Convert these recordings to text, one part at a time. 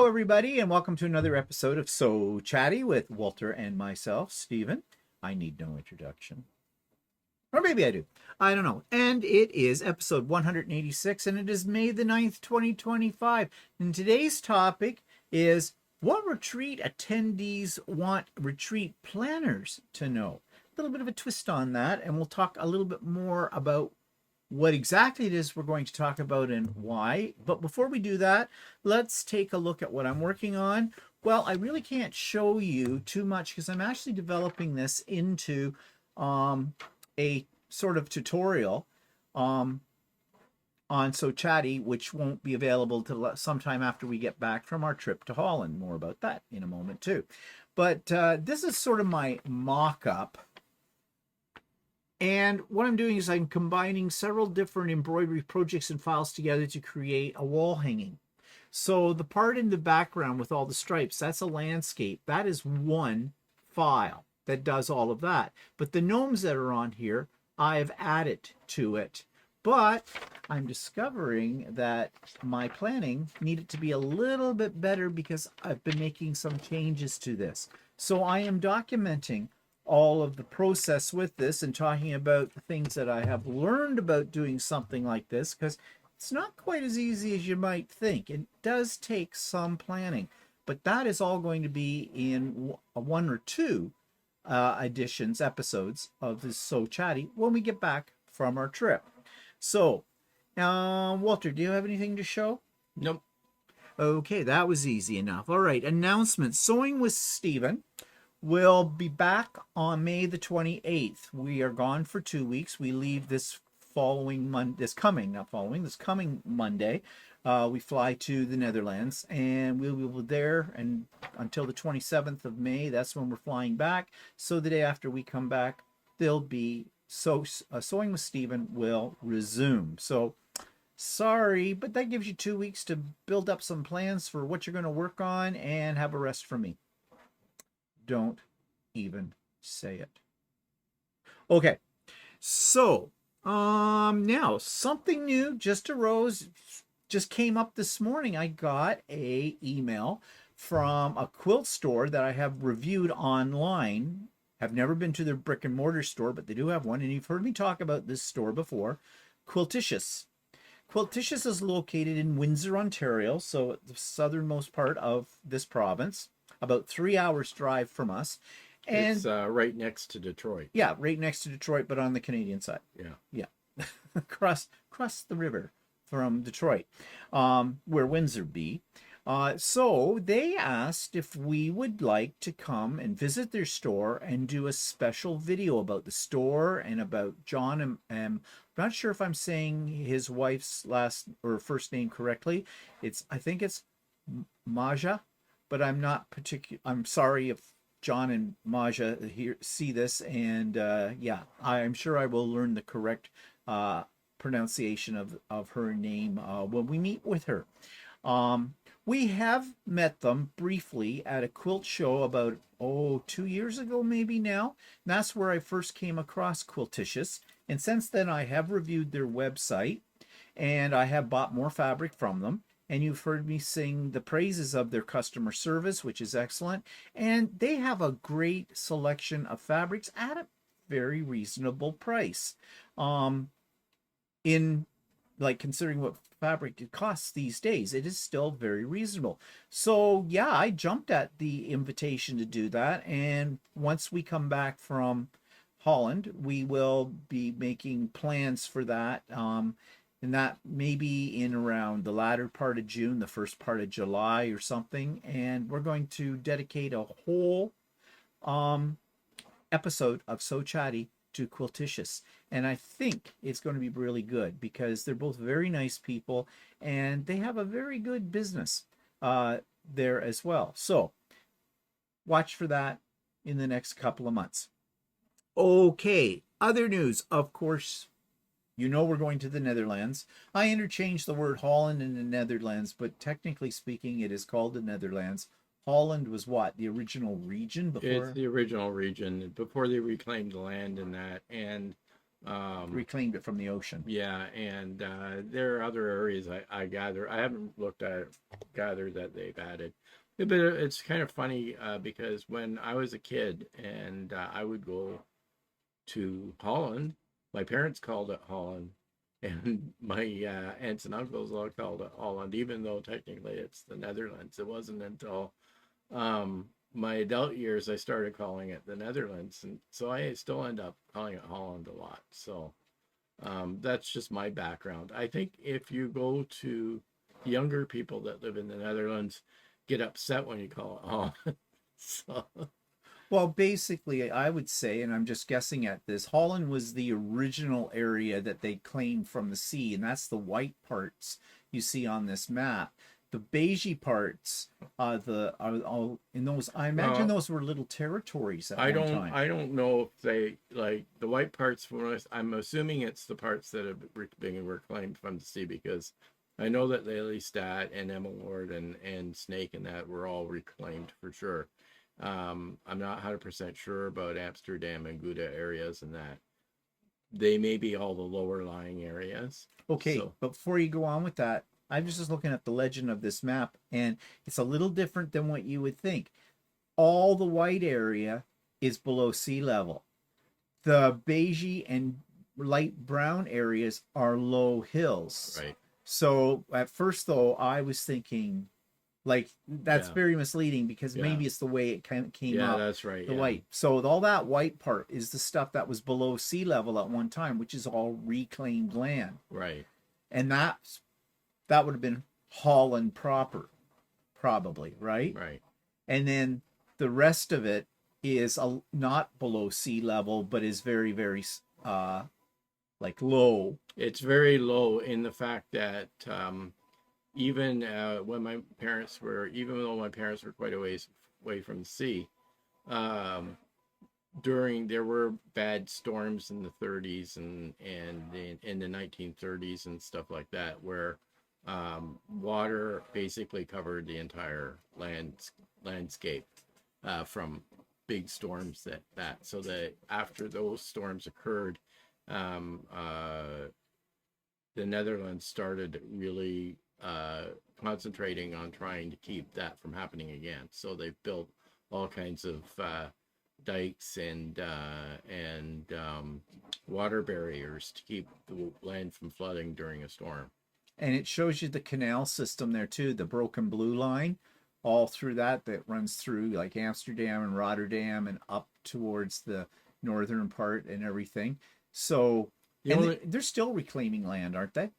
everybody, and welcome to another episode of So Chatty with Walter and myself, Stephen. I need no introduction. Or maybe I do. I don't know. And it is episode 186, and it is May the 9th, 2025. And today's topic is what retreat attendees want retreat planners to know. A little bit of a twist on that, and we'll talk a little bit more about what exactly it is we're going to talk about and why. But before we do that, let's take a look at what I'm working on. Well, I really can't show you too much because I'm actually developing this into a sort of tutorial on So Chatty, which won't be available till sometime after we get back from our trip to Holland. More about that in a moment too. But this is sort of my mock-up. And what I'm doing is I'm combining several different embroidery projects and files together to create a wall hanging. So the part in the background with all the stripes, that's a landscape. That is one file that does all of that. But the gnomes that are on here, I've added to it. But I'm discovering that my planning needed to be a little bit better because I've been making some changes to this. So I am documenting all of the process with this and talking about the things that I have learned about doing something like this, because it's not quite as easy as you might think. It does take some planning, but that is all going to be in one or two episodes of this So Chatty when we get back from our trip. So, Walter, do you have anything to show? Nope. Okay, that was easy enough. All right, announcements. Sewing with Stephen. We'll be back on May the 28th. We are gone for 2 weeks. We leave this coming Monday. We fly to the Netherlands, and we'll be there and until the 27th of May. That's when we're flying back. So the day after we come back, there'll be Sewing with Stephen will resume. So sorry, but that gives you 2 weeks to build up some plans for what you're going to work on and have a rest from me. Don't even say it. Okay, so now something new just arose, just came up this morning. I got a email from a quilt store that I have reviewed online. Have never been to their brick and mortar store, but they do have one, and you've heard me talk about this store before. Quiltatious. Quiltatious is located in Windsor, Ontario, so the southernmost part of this province, about 3 hours drive from us. And it's right next to Detroit. Yeah, right next to Detroit, but on the Canadian side. Yeah. across the river from Detroit, where Windsor be. So they asked if we would like to come and visit their store and do a special video about the store and about John. I'm not sure if I'm saying his wife's last or first name correctly. I think it's Maja, but I'm not particular. I'm sorry if John and Maja see this, and yeah, I'm sure I will learn the correct pronunciation of her name when we meet with her. We have met them briefly at a quilt show about 2 years ago, maybe now. And that's where I first came across Quiltatious, and since then I have reviewed their website and I have bought more fabric from them. And you've heard me sing the praises of their customer service, which is excellent. And they have a great selection of fabrics at a very reasonable price. Considering what fabric it costs these days, it is still very reasonable. So yeah, I jumped at the invitation to do that. And once we come back from Holland, we will be making plans for that. And that may be in around the latter part of June, the first part of July or something. And we're going to dedicate a whole episode of So Chatty to Quiltatious. And I think it's going to be really good because they're both very nice people and they have a very good business there as well. So watch for that in the next couple of months. Okay, other news, of course. You know we're going to the Netherlands. I interchanged the word Holland and the Netherlands, but technically speaking, it is called the Netherlands. Holland was what? The original region before? It's the original region before they reclaimed the land and that. And Reclaimed it from the ocean. Yeah, and there are other areas I gather. I haven't looked at gathered that they've added. But it's kind of funny because when I was a kid and I would go to Holland, my parents called it Holland, and my aunts and uncles all called it Holland, even though technically it's the Netherlands. It wasn't until my adult years I started calling it the Netherlands, and so I still end up calling it Holland a lot. So that's just my background. I think if you go to younger people that live in the Netherlands, get upset when you call it Holland. So Well, basically, I would say, and I'm just guessing at this, Holland was the original area that they claimed from the sea, and that's the white parts you see on this map. The beigey parts, the are all in those. I imagine well, those were little territories at one time. I don't know if they like the white parts from us. I'm assuming it's the parts that have been reclaimed from the sea because I know that Lelystad and Emmeloord and Snake and that were all reclaimed for sure. I'm not 100% sure about Amsterdam and Gouda areas and that. They may be all the lower lying areas. Okay, So but before you go on with that, I'm just looking at the legend of this map, and it's a little different than what you would think. All the white area is below sea level. The beigey and light brown areas are low hills. right. So at first, though, I was thinking like that's Yeah. very misleading because Yeah. maybe it's the way it kind of came Yeah, up. that's right. The Yeah. white. So all that white part is the stuff that was below sea level at one time, which is all reclaimed land. Right. And that would have been Holland proper, probably, right? Right. And then the rest of it is not below sea level, but is very, very like low. It's very low in the fact that even even though my parents were quite a ways away from the sea, um, there were bad storms in the 30s and in the 1930s and stuff like that, where water basically covered the entire landscape from big storms so that after those storms occurred, um, uh, the Netherlands started really concentrating on trying to keep that from happening again. So they've built all kinds of dikes and water barriers to keep the land from flooding during a storm. And it shows you the canal system there too, the broken blue line all through that runs through like Amsterdam and Rotterdam and up towards the northern part and everything. So they're still reclaiming land, aren't they?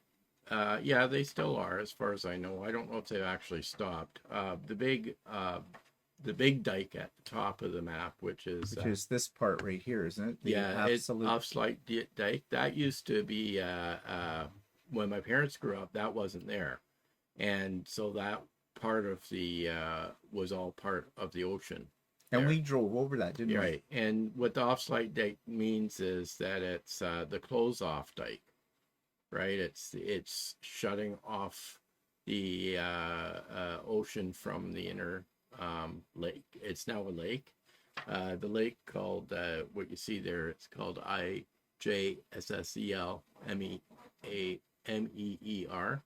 Yeah, they still are, as far as I know. I don't know if they've actually stopped. The big dike at the top of the map, which is this part right here, isn't it? It's Afsluit dike. That used to be when my parents grew up. That wasn't there, and so that part of the was all part of the ocean. And we drove over that, didn't we? Right. And what the Afsluit dike means is that it's the close off dike. Right. It's shutting off the ocean from the inner lake. It's now a lake. The lake called what you see there. It's called IJSSELMEER.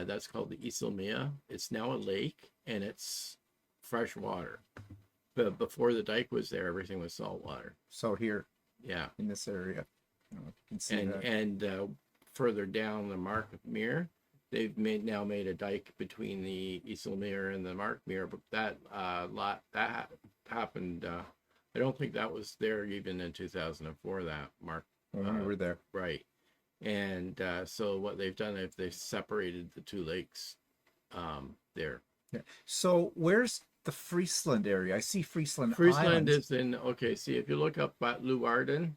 That's called the Iselmea. It's now a lake and it's fresh water. But before the dike was there, everything was salt water. So here, yeah, in this area, I don't know if you can see that. And further down the Markmeer, they've now made a dike between the Iselmere and the Markmeer. But that happened. I don't think that was there even in 2004. That Mark. When we were there, right? And so what they've done is they've separated the two lakes there. Yeah. So where's the Friesland area? I see Friesland. Friesland Islands. is in. Okay, see if you look up at Leeuwarden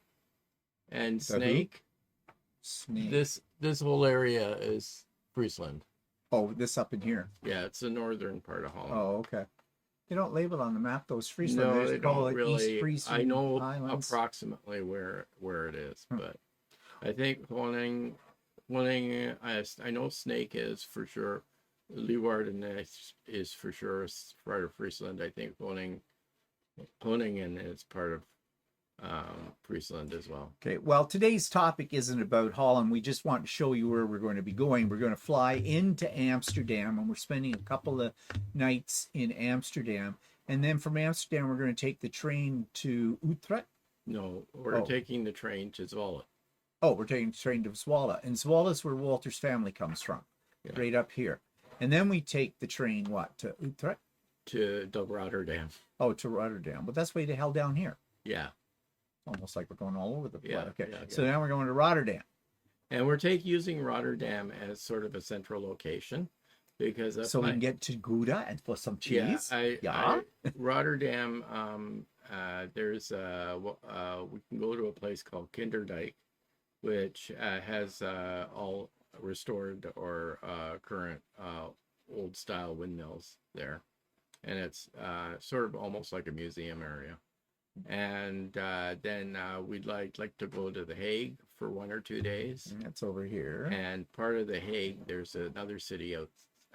and Snake. Snake. This whole area is Friesland. Oh, this up in here. Yeah, it's the northern part of Holland. Oh, okay. They don't label on the map those Friesland. No, they don't it really. East Friesland I know Islands. approximately where it is, but I think Quilting. I know Snake is for sure. Leeuwarden is for sure part of Friesland. I think Quilting is part of Friesland as well. Okay, well, today's topic isn't about Holland. We just want to show you where we're going to be going. We're going to fly into Amsterdam, and we're spending a couple of nights in Amsterdam. And then from Amsterdam, we're going to take the train to Utrecht. No, we're taking the train to Zwolle. Oh, we're taking the train to Zwolle. And Zwolle is where Walter's family comes from, right up here. And then we take the train, what, to Utrecht? To Rotterdam. Oh, to Rotterdam. But that's way the hell down here. Yeah. Almost like we're going all over the place. Yeah, Okay. yeah. So now we're going to Rotterdam. And we're using Rotterdam as sort of a central location because so we can get to Gouda and for some cheese. Rotterdam. There's we can go to a place called Kinderdijk, which has all restored or current old style windmills there, and it's sort of almost like a museum area. And then we'd like to go to The Hague for 1 or 2 days. That's over here. And part of The Hague, there's another city out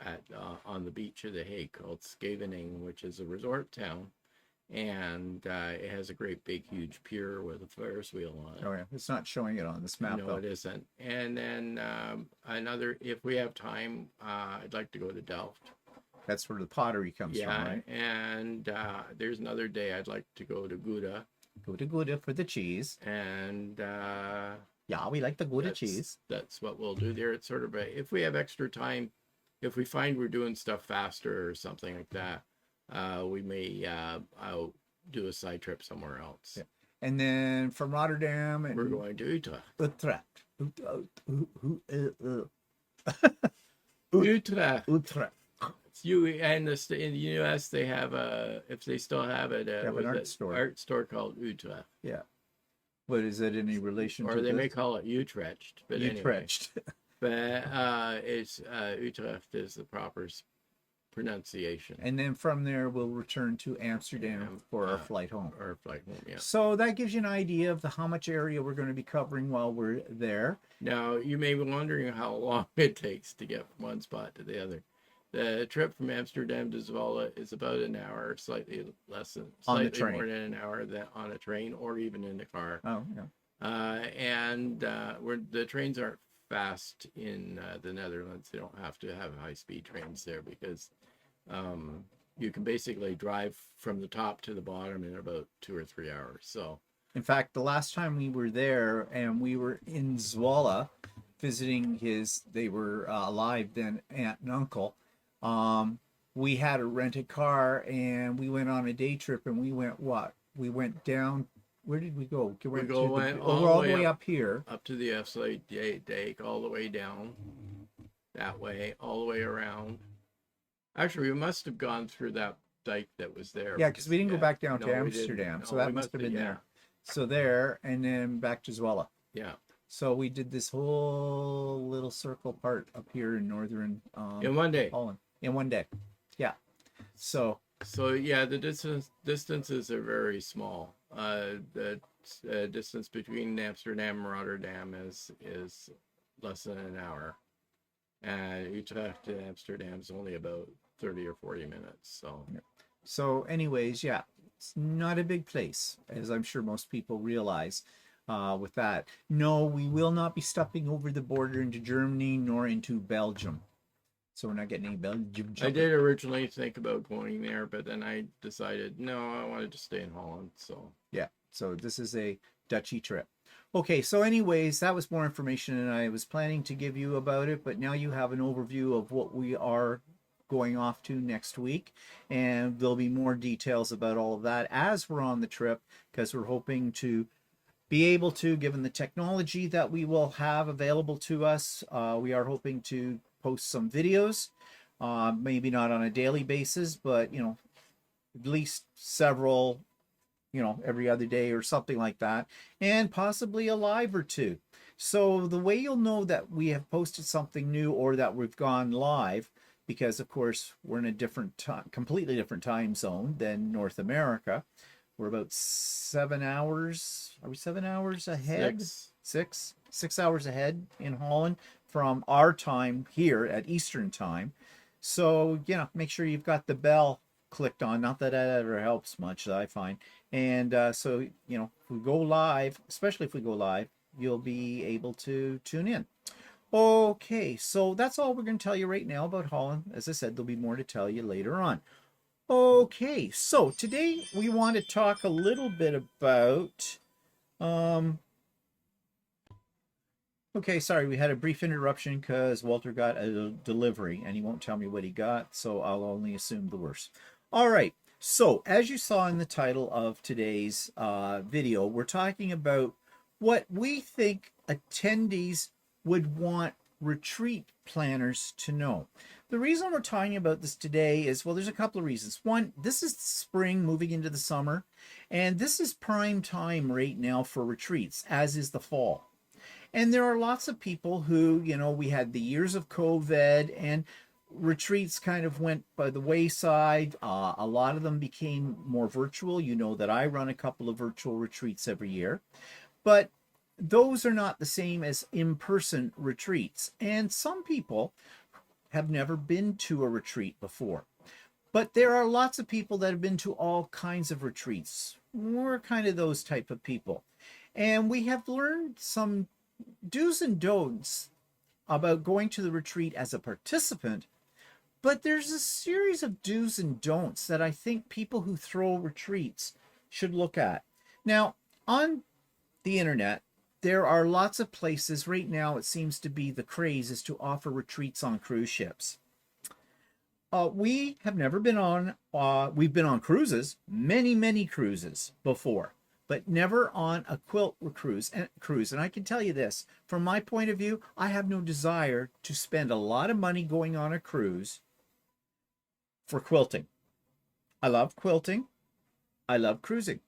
at on the beach of The Hague called Scheveningen, which is a resort town, and it has a great big huge pier with a Ferris wheel on it. Oh yeah, it's not showing it on this map. No, it isn't. And then another, if we have time, I'd like to go to Delft. That's where the pottery comes from, right? And there's another day I'd like to go to Gouda. Go to Gouda for the cheese. And yeah, we like the Gouda cheese. That's what we'll do there. It's sort of if we have extra time, if we find we're doing stuff faster or something like that, we may I'll do a side trip somewhere else. Yeah. And then from Rotterdam, we're going to Utrecht. Utrecht. Utrecht. In the U.S. they have if they still have it, they have an art store called Utrecht. Yeah. But is it any relation or to they may call it Utrecht, but Utrecht. Anyway. But it's Utrecht is the proper pronunciation. And then from there we'll return to Amsterdam for our flight home. Yeah. So that gives you an idea of how much area we're going to be covering while we're there. Now you may be wondering how long it takes to get from one spot to the other. The trip from Amsterdam to Zwolle is about an hour, slightly more than an hour on a train or even in a car. Oh, yeah. And the trains aren't fast in the Netherlands. They don't have to have high-speed trains there because you can basically drive from the top to the bottom in about 2 or 3 hours. So, in fact, the last time we were there and we were in Zwolle visiting they were alive then, aunt and uncle. We had to rent a car and we went on a day trip and we went down. Where did we go? We went all the way up here. Up to the Dijk, all the way down that way, all the way around. Actually, we must have gone through that dike that was there. Yeah, because we didn't go back down to Amsterdam. So that must have been there. So there, and then back to Zwolle. Yeah. So we did this whole little circle part up here in northern in one day. Holland. In one day. Yeah. So yeah, the distances are very small. The distance between Amsterdam and Rotterdam is less than an hour, and Utrecht to Amsterdam is only about 30 or 40 minutes. So anyways, yeah, it's not a big place, as I'm sure most people realize. With that, no, we will not be stepping over the border into Germany nor into Belgium. So we're not getting any Belgium. I did originally think about going there, but then I decided, no, I wanted to stay in Holland. So yeah, so this is a Dutchy trip. Okay, so anyways, that was more information than I was planning to give you about it, but now you have an overview of what we are going off to next week, and there'll be more details about all of that as we're on the trip, because we're hoping to be able to, given the technology that we will have available to us, we are hoping to post some videos, maybe not on a daily basis, but at least several, every other day or something like that, and possibly a live or two. So the way you'll know that we have posted something new or that we've gone live, because of course we're in a completely different time zone than North America. We're about 7 hours. Are we 7 hours ahead? Six hours ahead in Holland from our time here at Eastern time. So, make sure you've got the bell clicked on. Not that that ever helps much, I find. And so, if we go live, especially if we go live, you'll be able to tune in. Okay, so that's all we're going to tell you right now about Holland. As I said, there'll be more to tell you later on. Okay, so today we want to talk a little bit about okay, sorry, we had a brief interruption because Walter got a delivery and he won't tell me what he got, so I'll only assume the worst. All right, so as you saw in the title of today's video, we're talking about what we think attendees would want retreat planners to know. The reason we're talking about this today is, well, there's a couple of reasons. One, this is spring moving into the summer, and this is prime time right now for retreats, as is the fall. And there are lots of people who, we had the years of COVID and retreats kind of went by the wayside. A lot of them became more virtual. You know that I run a couple of virtual retreats every year, but those are not the same as in-person retreats. And some people have never been to a retreat before. But there are lots of people that have been to all kinds of retreats. We're kind of those type of people. And we have learned some do's and don'ts about going to the retreat as a participant, but there's a series of do's and don'ts that I think people who throw retreats should look at. Now, on the internet, there are lots of places right now. It seems to be the craze is to offer retreats on cruise ships. We have never been on, we've been on cruises, many cruises before, but never on a quilt cruise. And I can tell you this, from my point of view, I have no desire to spend a lot of money going on a cruise for quilting. I love quilting. I love cruising,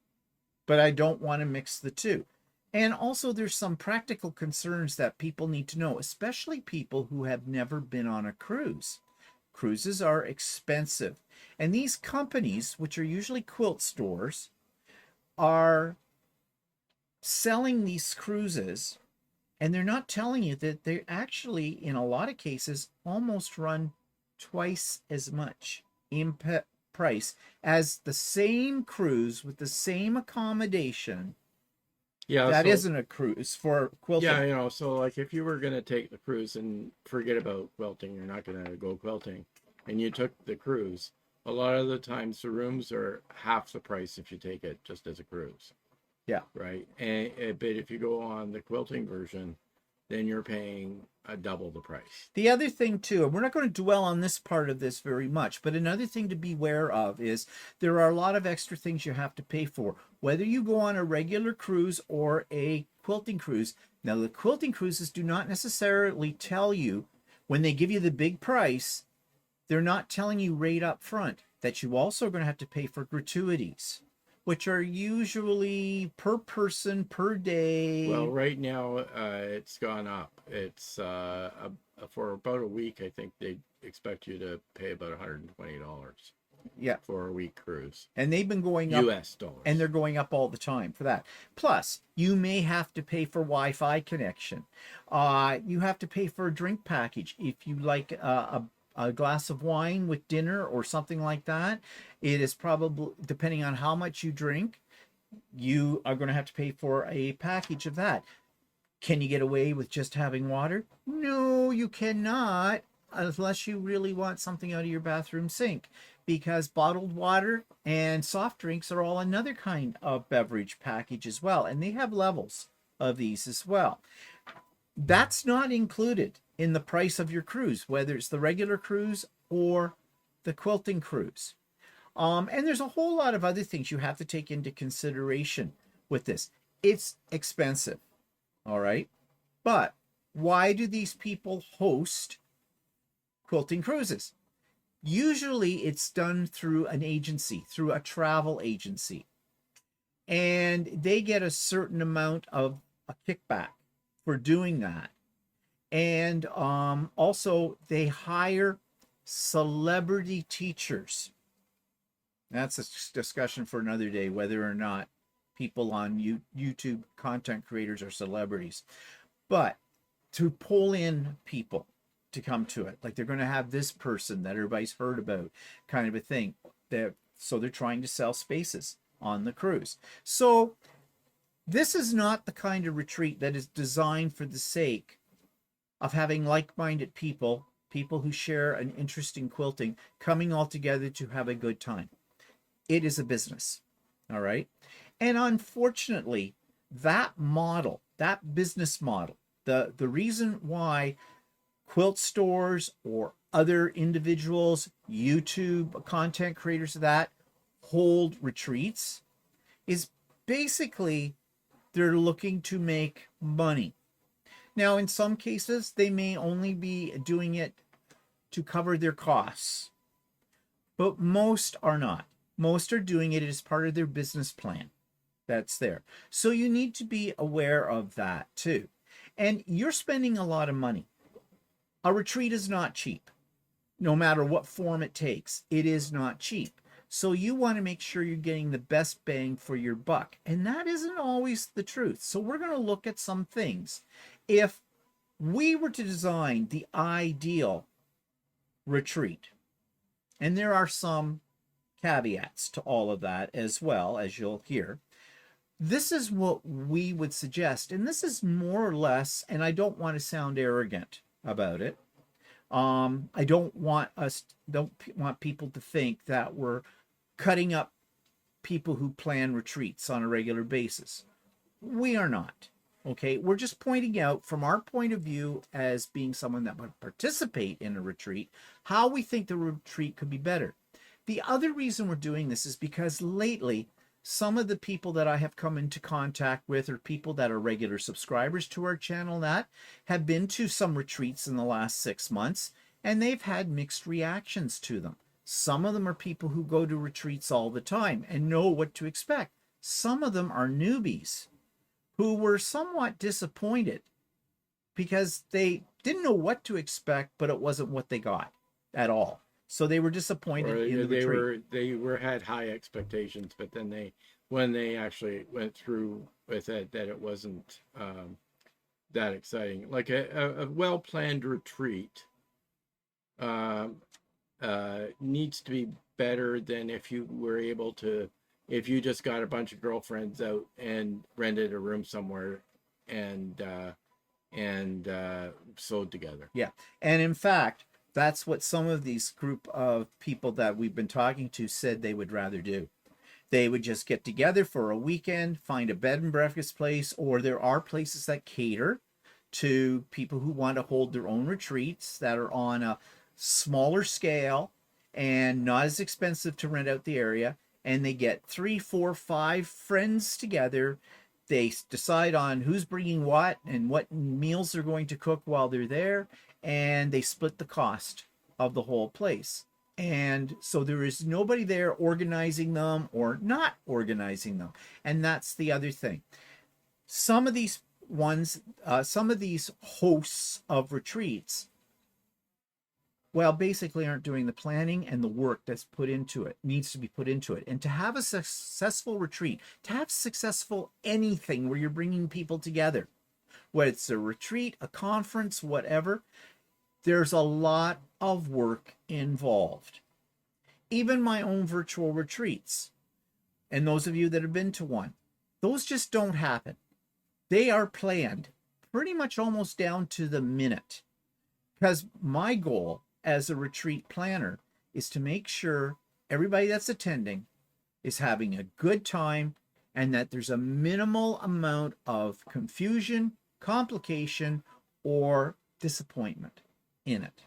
but I don't want to mix the two. And also there's some practical concerns that people need to know, especially people who have never been on a cruise. Cruises are expensive. And these companies, which are usually quilt stores, are selling these cruises, and they're not telling you that they actually, in a lot of cases, almost run twice as much in price as the same cruise with the same accommodation. Yeah, that so, isn't a cruise for quilting. Yeah, so like if you were going to take the cruise and forget about quilting, you're not going to go quilting, and you took the cruise, a lot of the times the rooms are half the price if you take it just as a cruise. Yeah. Right. But if you go on the quilting version, then you're paying double the price. The other thing too, and we're not going to dwell on this part of this very much, but another thing to be aware of is there are a lot of extra things you have to pay for, whether you go on a regular cruise or a quilting cruise. Now, the quilting cruises do not necessarily tell you, when they give you the big price, they're not telling you right up front that you also are going to have to pay for gratuities, which are usually per person per day. Well, right now it's gone up. It's for about a week. I think they expect you to pay about $120. Yeah, for a week cruise. And they've been going up, US dollars. And they're going up all the time for that. Plus, you may have to pay for Wi-Fi connection. You have to pay for a drink package if you like a glass of wine with dinner or something like that. It is probably, depending on how much you drink, you are going to have to pay for a package of that. Can you get away with just having water? No, you cannot, unless you really want something out of your bathroom sink, because bottled water and soft drinks are all another kind of beverage package as well, and they have levels of these as well. That's not included in the price of your cruise, whether it's the regular cruise or the quilting cruise. And there's a whole lot of other things you have to take into consideration with this. It's expensive, all right? But why do these people host quilting cruises? Usually it's done through an agency, through a travel agency. And they get a certain amount of a kickback for doing that. And also they hire celebrity teachers. That's a discussion for another day, whether or not people on YouTube content creators are celebrities. But to pull in people to come to it, like they're going to have this person that everybody's heard about, kind of a thing. So they're trying to sell spaces on the cruise. So this is not the kind of retreat that is designed for the sake of having like-minded people, people who share an interest in quilting, coming all together to have a good time. It is a business. All right. And unfortunately, that model, that business model, the reason why quilt stores or other individuals, YouTube content creators of that hold retreats is basically they're looking to make money. Now, in some cases, they may only be doing it to cover their costs, but most are not. Most are doing it as part of their business plan that's there. So you need to be aware of that too. And you're spending a lot of money. A retreat is not cheap. No matter what form it takes, it is not cheap. So you want to make sure you're getting the best bang for your buck. And that isn't always the truth. So we're going to look at some things. If we were to design the ideal retreat, and there are some caveats to all of that as well, as you'll hear, this is what we would suggest. And this is more or less, and I don't want to sound arrogant about it. I don't want people to think that we're cutting up people who plan retreats on a regular basis. We are not. Okay, we're just pointing out from our point of view as being someone that would participate in a retreat, how we think the retreat could be better. The other reason we're doing this is because lately, some of the people that I have come into contact with are people that are regular subscribers to our channel that have been to some retreats in the last 6 months, and they've had mixed reactions to them. Some of them are people who go to retreats all the time and know what to expect. Some of them are newbies who were somewhat disappointed because they didn't know what to expect, but it wasn't what they got at all. So they were disappointed in the retreat. They had high expectations, but then when they actually went through with it, that it wasn't that exciting. Like a well-planned retreat needs to be better than if you just got a bunch of girlfriends out and rented a room somewhere and sewed together. Yeah. And in fact, that's what some of these group of people that we've been talking to said they would rather do. They would just get together for a weekend, find a bed and breakfast place, or there are places that cater to people who want to hold their own retreats that are on a smaller scale and not as expensive to rent out the area. And they get 3, 4, 5 friends together. They decide on who's bringing what and what meals they're going to cook while they're there. And they split the cost of the whole place. And so there is nobody there organizing them or not organizing them. And that's the other thing. Some of these hosts of retreats, well, basically aren't doing the planning and the work that's put into it, needs to be put into it. And to have a successful retreat, to have successful anything where you're bringing people together, whether it's a retreat, a conference, whatever, there's a lot of work involved. Even my own virtual retreats, and those of you that have been to one, those just don't happen. They are planned pretty much almost down to the minute. Because my goal as a retreat planner is to make sure everybody that's attending is having a good time and that there's a minimal amount of confusion, complication, or disappointment in it.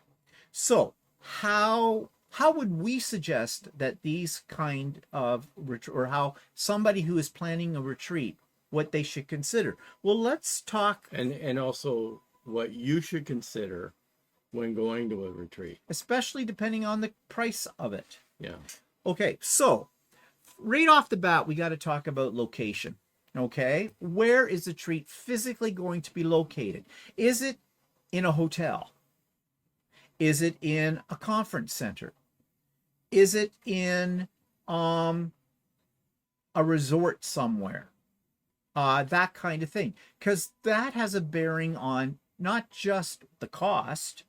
So how would we suggest that these kind of or how somebody who is planning a retreat, what they should consider? Well, let's talk. And also what you should consider when going to a retreat, especially depending on the price of it. Yeah. Okay, so right off the bat, we got to talk about location. Okay, where is the retreat physically going to be located? Is it in a hotel? Is it in a conference center? Is it in a resort somewhere? That kind of thing, because that has a bearing on not just the cost,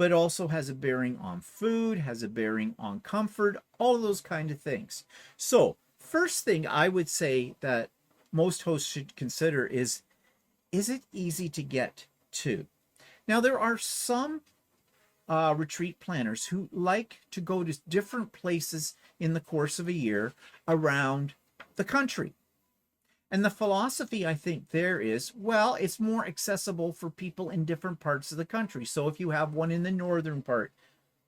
but also has a bearing on food, has a bearing on comfort, all of those kind of things. So first thing I would say that most hosts should consider is it easy to get to? Now, there are some retreat planners who like to go to different places in the course of a year around the country. And the philosophy, I think, there is, well, it's more accessible for people in different parts of the country. So if you have one in the northern part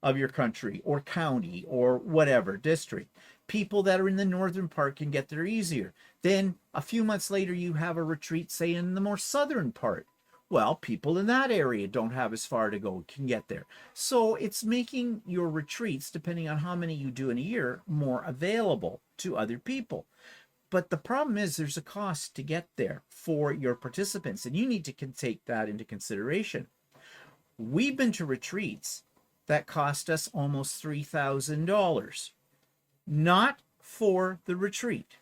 of your country or county or whatever district, people that are in the northern part can get there easier. Then a few months later, you have a retreat, say, in the more southern part. Well, people in that area don't have as far to go, can get there. So it's making your retreats, depending on how many you do in a year, more available to other people. But the problem is there's a cost to get there for your participants, and you need to take that into consideration. We've been to retreats that cost us almost $3,000, not for the retreat.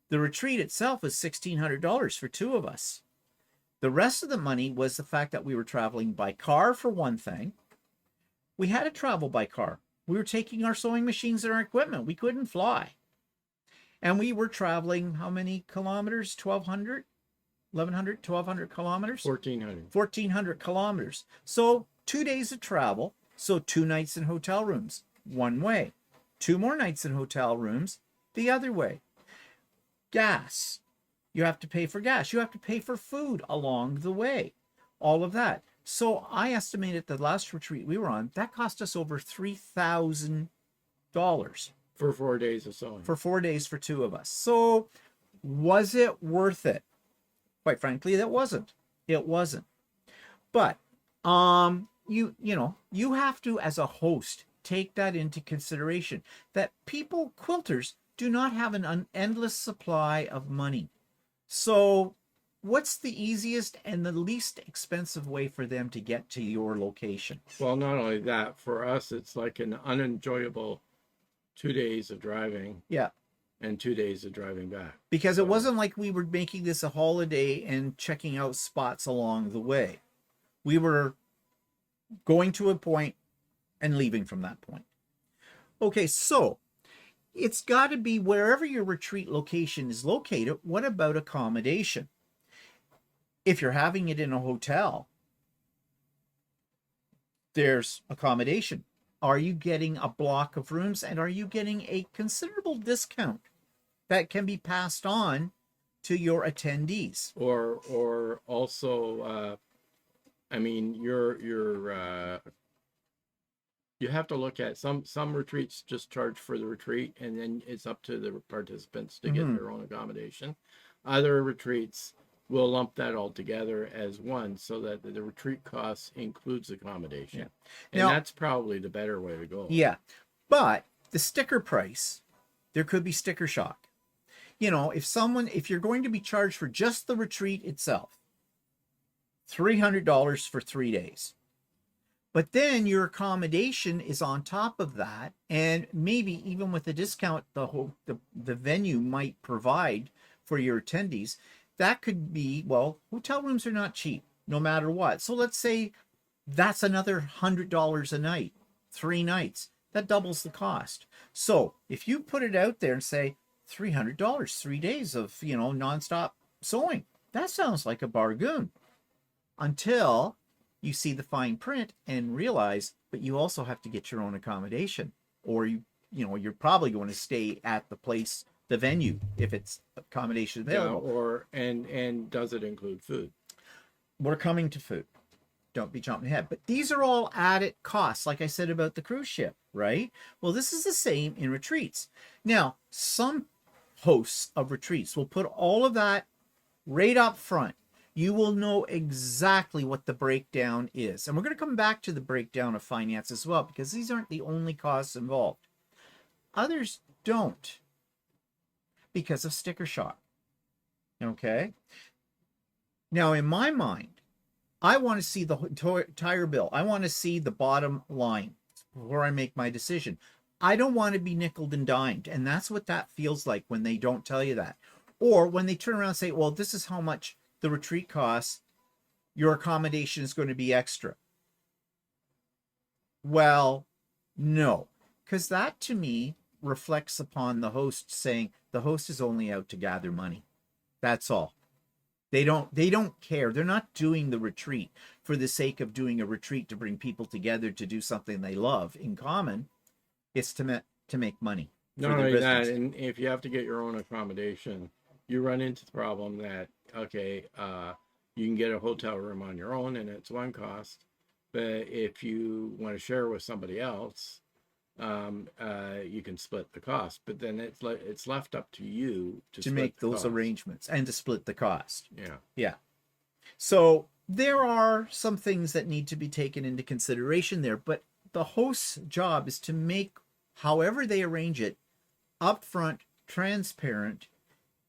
The retreat itself was $1,600 for two of us. The rest of the money was the fact that we were traveling by car, for one thing. We had to travel by car. We were taking our sewing machines and our equipment. We couldn't fly. And we were traveling how many kilometers? 1,200? 1,100? 1,200 kilometers? 1,400. 1,400 kilometers. So 2 days of travel. So 2 nights in hotel rooms, one way. 2 more nights in hotel rooms, the other way. Gas. You have to pay for gas. You have to pay for food along the way. All of that. So I estimated the last retreat we were on, that cost us over $3,000. For 4 days of sewing. For 4 days for two of us. So was it worth it? Quite frankly, that wasn't. It wasn't. But you have to, as a host, take that into consideration, that quilters do not have an endless supply of money. So what's the easiest and the least expensive way for them to get to your location? Well, not only that, for us, it's like an unenjoyable 2 days of driving. Yeah. And 2 days of driving back. Because it wasn't like we were making this a holiday and checking out spots along the way. We were going to a point and leaving from that point. Okay, so it's got to be wherever your retreat location is located. What about accommodation? If you're having it in a hotel, there's accommodation. Are you getting a block of rooms, and are you getting a considerable discount that can be passed on to your attendees? Or also, I mean, you have to look at some retreats just charge for the retreat, and then it's up to the participants to get their own accommodation. Other retreats will lump that all together as one, so that the retreat costs includes accommodation. Yeah. And now, that's probably the better way to go. Yeah. But the sticker price, there could be sticker shock. You know, if you're going to be charged for just the retreat itself, $300 for 3 days. But then your accommodation is on top of that, and maybe even with the discount the venue might provide for your attendees, that could be, well, hotel rooms are not cheap, no matter what. So let's say that's another $100 a night, 3 nights. That doubles the cost. So if you put it out there and say $300, 3 days of, nonstop sewing, that sounds like a bargain. Until you see the fine print and realize, but you also have to get your own accommodation, or you're probably going to stay at the venue, if it's accommodation available. Yeah, and does it include food? We're coming to food. Don't be jumping ahead. But these are all added costs, like I said about the cruise ship, right? Well, this is the same in retreats. Now, some hosts of retreats will put all of that right up front. You will know exactly what the breakdown is. And we're going to come back to the breakdown of finance as well, because these aren't the only costs involved. Others don't, because of sticker shock. Okay? Now, in my mind, I want to see the entire bill. I want to see the bottom line before I make my decision. I don't want to be nickeled and dimed. And that's what that feels like when they don't tell you that. Or when they turn around and say, well, this is how much the retreat costs. Your accommodation is going to be extra. Well, no, because that to me reflects upon the host saying the host is only out to gather money. That's all. They don't care. They're not doing the retreat for the sake of doing a retreat to bring people together to do something they love in common. It's to make money Not for their only that, business. and if you have to get your own accommodation, you run into the problem that, okay, you can get a hotel room on your own and it's one cost. But if you want to share with somebody else, you can split the cost. But then it's left up to you to To split make the those cost. arrangements and to split the cost. Yeah. Yeah. So there are some things that need to be taken into consideration there, but the host's job is to make however they arrange it upfront, transparent,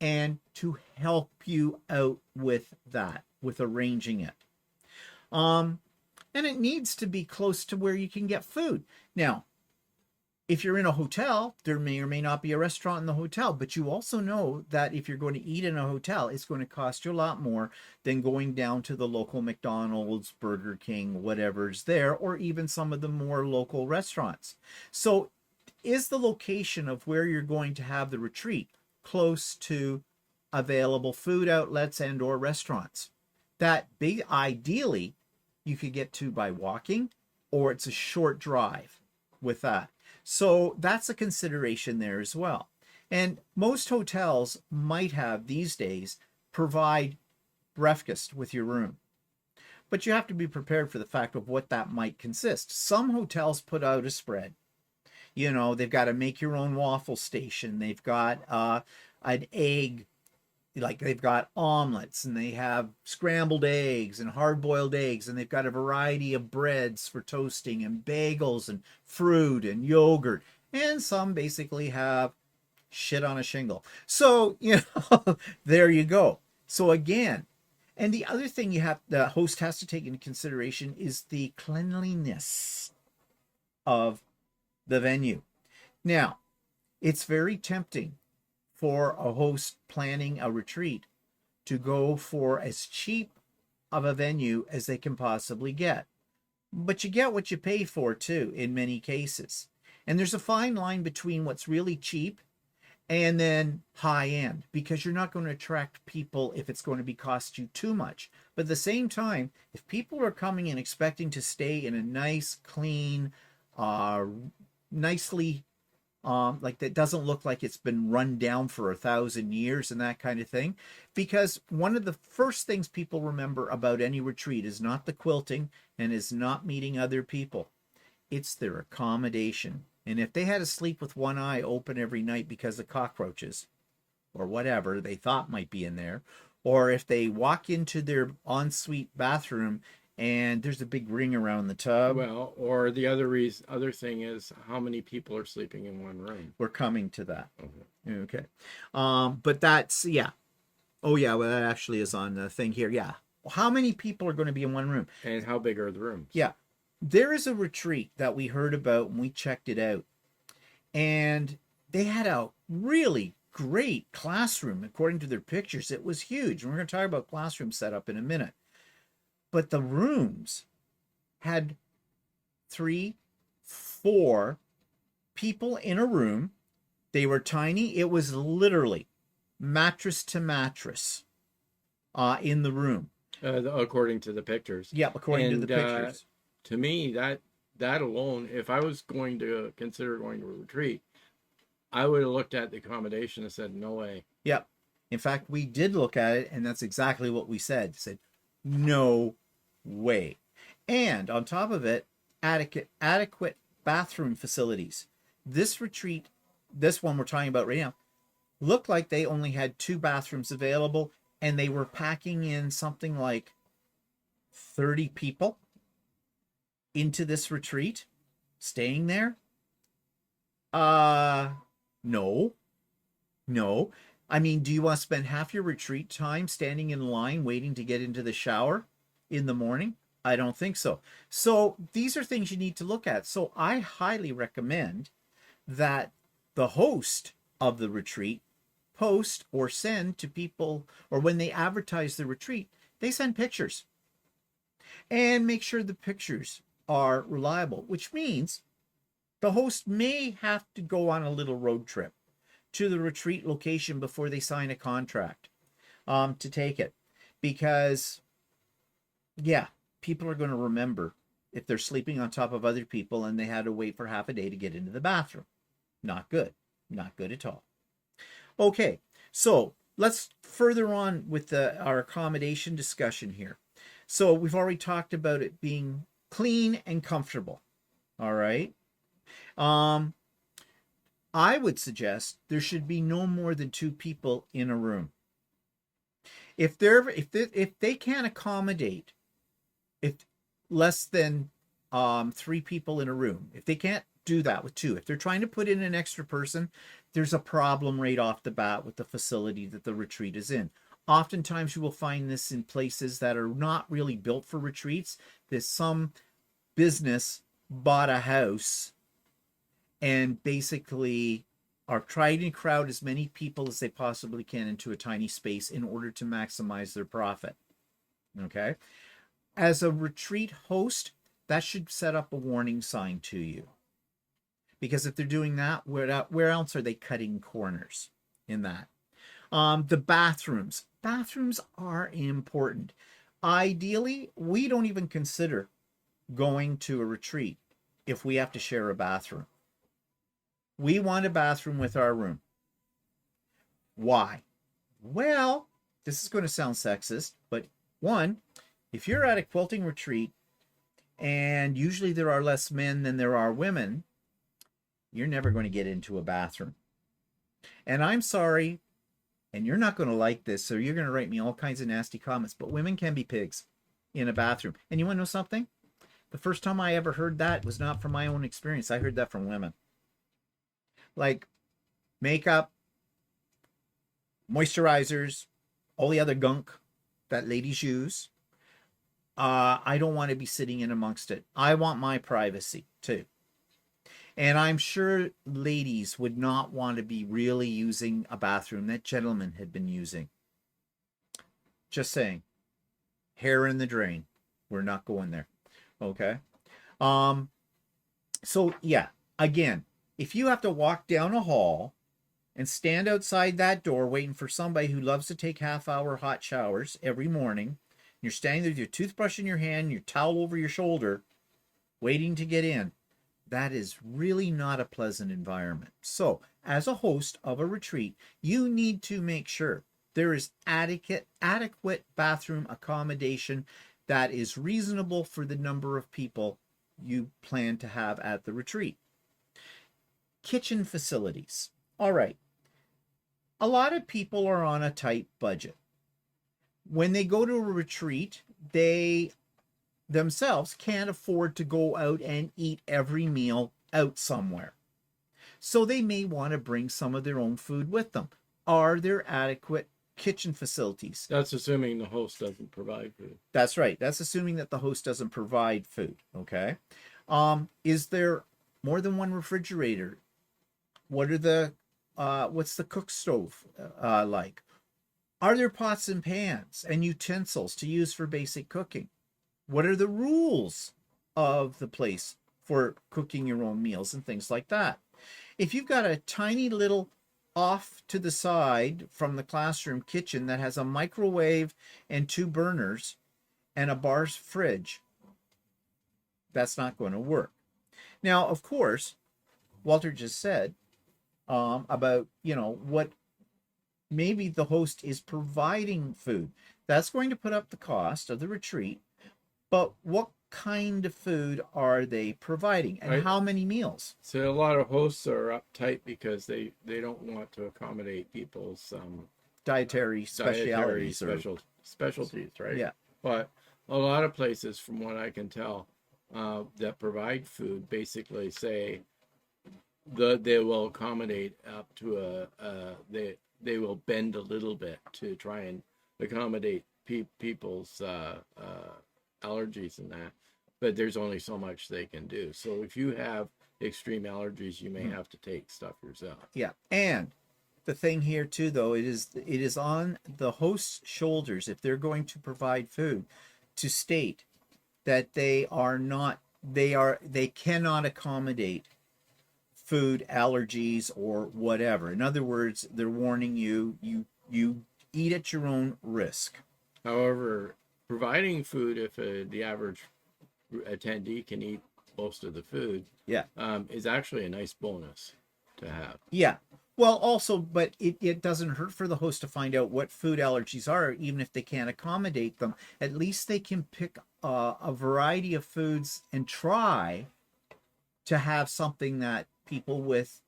and to help you out with that, with arranging it. Um, and it needs to be close to where you can get food. Now, if you're in a hotel, there may or may not be a restaurant in the hotel, but you also know that if you're going to eat in a hotel, it's going to cost you a lot more than going down to the local McDonald's, Burger King, whatever's there, or even some of the more local restaurants. So, is the location of where you're going to have the retreat close to available food outlets and or restaurants that ideally you could get to by walking, or it's a short drive with that? So that's a consideration there as well. And most hotels might have these days provide breakfast with your room. But you have to be prepared for the fact of what that might consist. Some hotels put out a spread. You know, they've got a make your own waffle station. They've got an egg, like they've got omelets, and they have scrambled eggs and hard boiled eggs, and they've got a variety of breads for toasting and bagels and fruit and yogurt. And some basically have shit on a shingle. So, there you go. So again, and the other thing the host has to take into consideration is the cleanliness of the venue. Now, it's very tempting for a host planning a retreat to go for as cheap of a venue as they can possibly get. But you get what you pay for too in many cases. And there's a fine line between what's really cheap and then high end, because you're not going to attract people if it's going to be cost you too much. But at the same time, if people are coming in expecting to stay in a nice, clean, nicely like that doesn't look like it's been run down for 1,000 years and that kind of thing. Because one of the first things people remember about any retreat is not the quilting and is not meeting other people. It's their accommodation. And if they had to sleep with one eye open every night because of cockroaches or whatever they thought might be in there, or if they walk into their ensuite bathroom and there's a big ring around the tub. Well, or the other thing is how many people are sleeping in one room. We're coming to that. Okay. Okay. But that's, yeah. Oh, yeah. Well, that actually is on the thing here. Yeah. How many people are going to be in one room? And how big are the rooms? Yeah. There is a retreat that we heard about and we checked it out. And they had a really great classroom. According to their pictures, it was huge. And we're going to talk about classroom setup in a minute. But the rooms had 3, 4 people in a room. They were tiny. It was literally mattress to mattress in the room. According to the pictures. Yeah, according to the pictures. To me, that alone, if I was going to consider going to a retreat, I would have looked at the accommodation and said, no way. Yep. In fact, we did look at it, and that's exactly what we said. Said, no way. And on top of it, adequate bathroom facilities. This retreat, this one we're talking about right now, looked like they only had 2 bathrooms available, and they were packing in something like 30 people into this retreat, staying there. No. I mean, do you want to spend half your retreat time standing in line waiting to get into the shower in the morning? I don't think so. So these are things you need to look at. So I highly recommend that the host of the retreat post or send to people, or when they advertise the retreat, they send pictures. And make sure the pictures are reliable, which means the host may have to go on a little road trip to the retreat location before they sign a contract to take it. Because, yeah, people are going to remember if they're sleeping on top of other people and they had to wait for half a day to get into the bathroom. Not good. Not good at all. Okay, so let's further on with our accommodation discussion here. So we've already talked about it being clean and comfortable. All right. I would suggest there should be no more than 2 people in a room. If they can't accommodate if less than 3 people in a room, if they can't do that with 2, if they're trying to put in an extra person, there's a problem right off the bat with the facility that the retreat is in. Oftentimes you will find this in places that are not really built for retreats. There's some business bought a house and basically are trying to crowd as many people as they possibly can into a tiny space in order to maximize their profit. Okay. As a retreat host, that should set up a warning sign to you. Because if they're doing that, where else are they cutting corners in that? The bathrooms. Bathrooms are important. Ideally, we don't even consider going to a retreat if we have to share a bathroom. We want a bathroom with our room. Why? Well, this is going to sound sexist, but one, if you're at a quilting retreat and usually there are less men than there are women, you're never going to get into a bathroom. And I'm sorry, and you're not going to like this, so you're going to write me all kinds of nasty comments, but women can be pigs in a bathroom. And you want to know something? The first time I ever heard that was not from my own experience. I heard that from women. Like makeup, moisturizers, all the other gunk that ladies use. I don't want to be sitting in amongst it. I want my privacy too. And I'm sure ladies would not want to be really using a bathroom that gentlemen had been using. Just saying. Hair in the drain. We're not going there. Okay. So yeah, again, if you have to walk down a hall and stand outside that door waiting for somebody who loves to take half-hour hot showers every morning, you're standing there with your toothbrush in your hand, your towel over your shoulder, waiting to get in, that is really not a pleasant environment. So, as a host of a retreat, you need to make sure there is adequate bathroom accommodation that is reasonable for the number of people you plan to have at the retreat. Kitchen facilities. All right. A lot of people are on a tight budget. When they go to a retreat, they themselves can't afford to go out and eat every meal out somewhere. So they may want to bring some of their own food with them. Are there adequate kitchen facilities? That's assuming the host doesn't provide food. That's right. That's assuming that the host doesn't provide food. Okay. Is there more than one refrigerator? What are the what's the cook stove like? Are there pots and pans and utensils to use for basic cooking? What are the rules of the place for cooking your own meals and things like that? If you've got a tiny little off to the side from the classroom kitchen that has a microwave and 2 burners and a bar fridge, that's not going to work. Now, of course, Walter just said about, what maybe the host is providing food. That's going to put up the cost of the retreat, but what kind of food are they providing and how many meals? So a lot of hosts are uptight because they don't want to accommodate people's dietary specialties, specialties, right? Yeah. But a lot of places, from what I can tell, that provide food basically say they will accommodate up to they will bend a little bit to try and accommodate people's allergies and that, but there's only so much they can do. So if you have extreme allergies, you may have to take stuff yourself. Yeah. And the thing here too, though, it is on the host's shoulders, if they're going to provide food, to state that they are not they cannot accommodate food allergies or whatever. In other words, they're warning you eat at your own risk. However, providing food, if the average attendee can eat most of the food, Yeah. is actually a nice bonus to have. Yeah. Well, also, but it doesn't hurt for the host to find out what food allergies are, even if they can't accommodate them. At least they can pick a variety of foods and try to have something that people with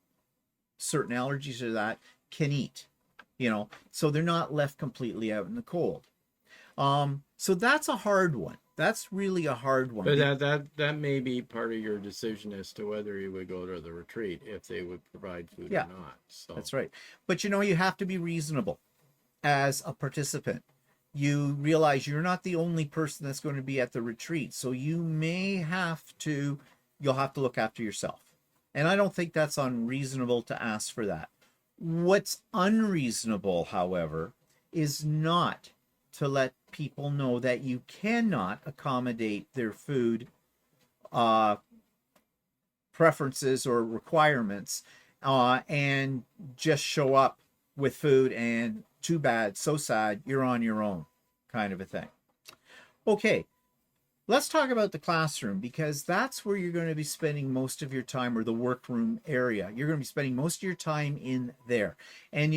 certain allergies or that can eat, so they're not left completely out in the cold. So that's a hard one. That's really a hard one. But that may be part of your decision as to whether you would go to the retreat, if they would provide food Yeah, or not. So that's right. But you have to be reasonable as a participant. You realize you're not the only person that's going to be at the retreat, so you'll have to look after yourself. And I don't think that's unreasonable to ask for that. What's unreasonable, however, is not to let people know that you cannot accommodate their food preferences or requirements, and just show up with food and too bad, so sad, you're on your own, kind of a thing. Okay, let's talk about the classroom, because that's where you're going to be spending most of your time, or the workroom area. You're going to be spending most of your time in there. And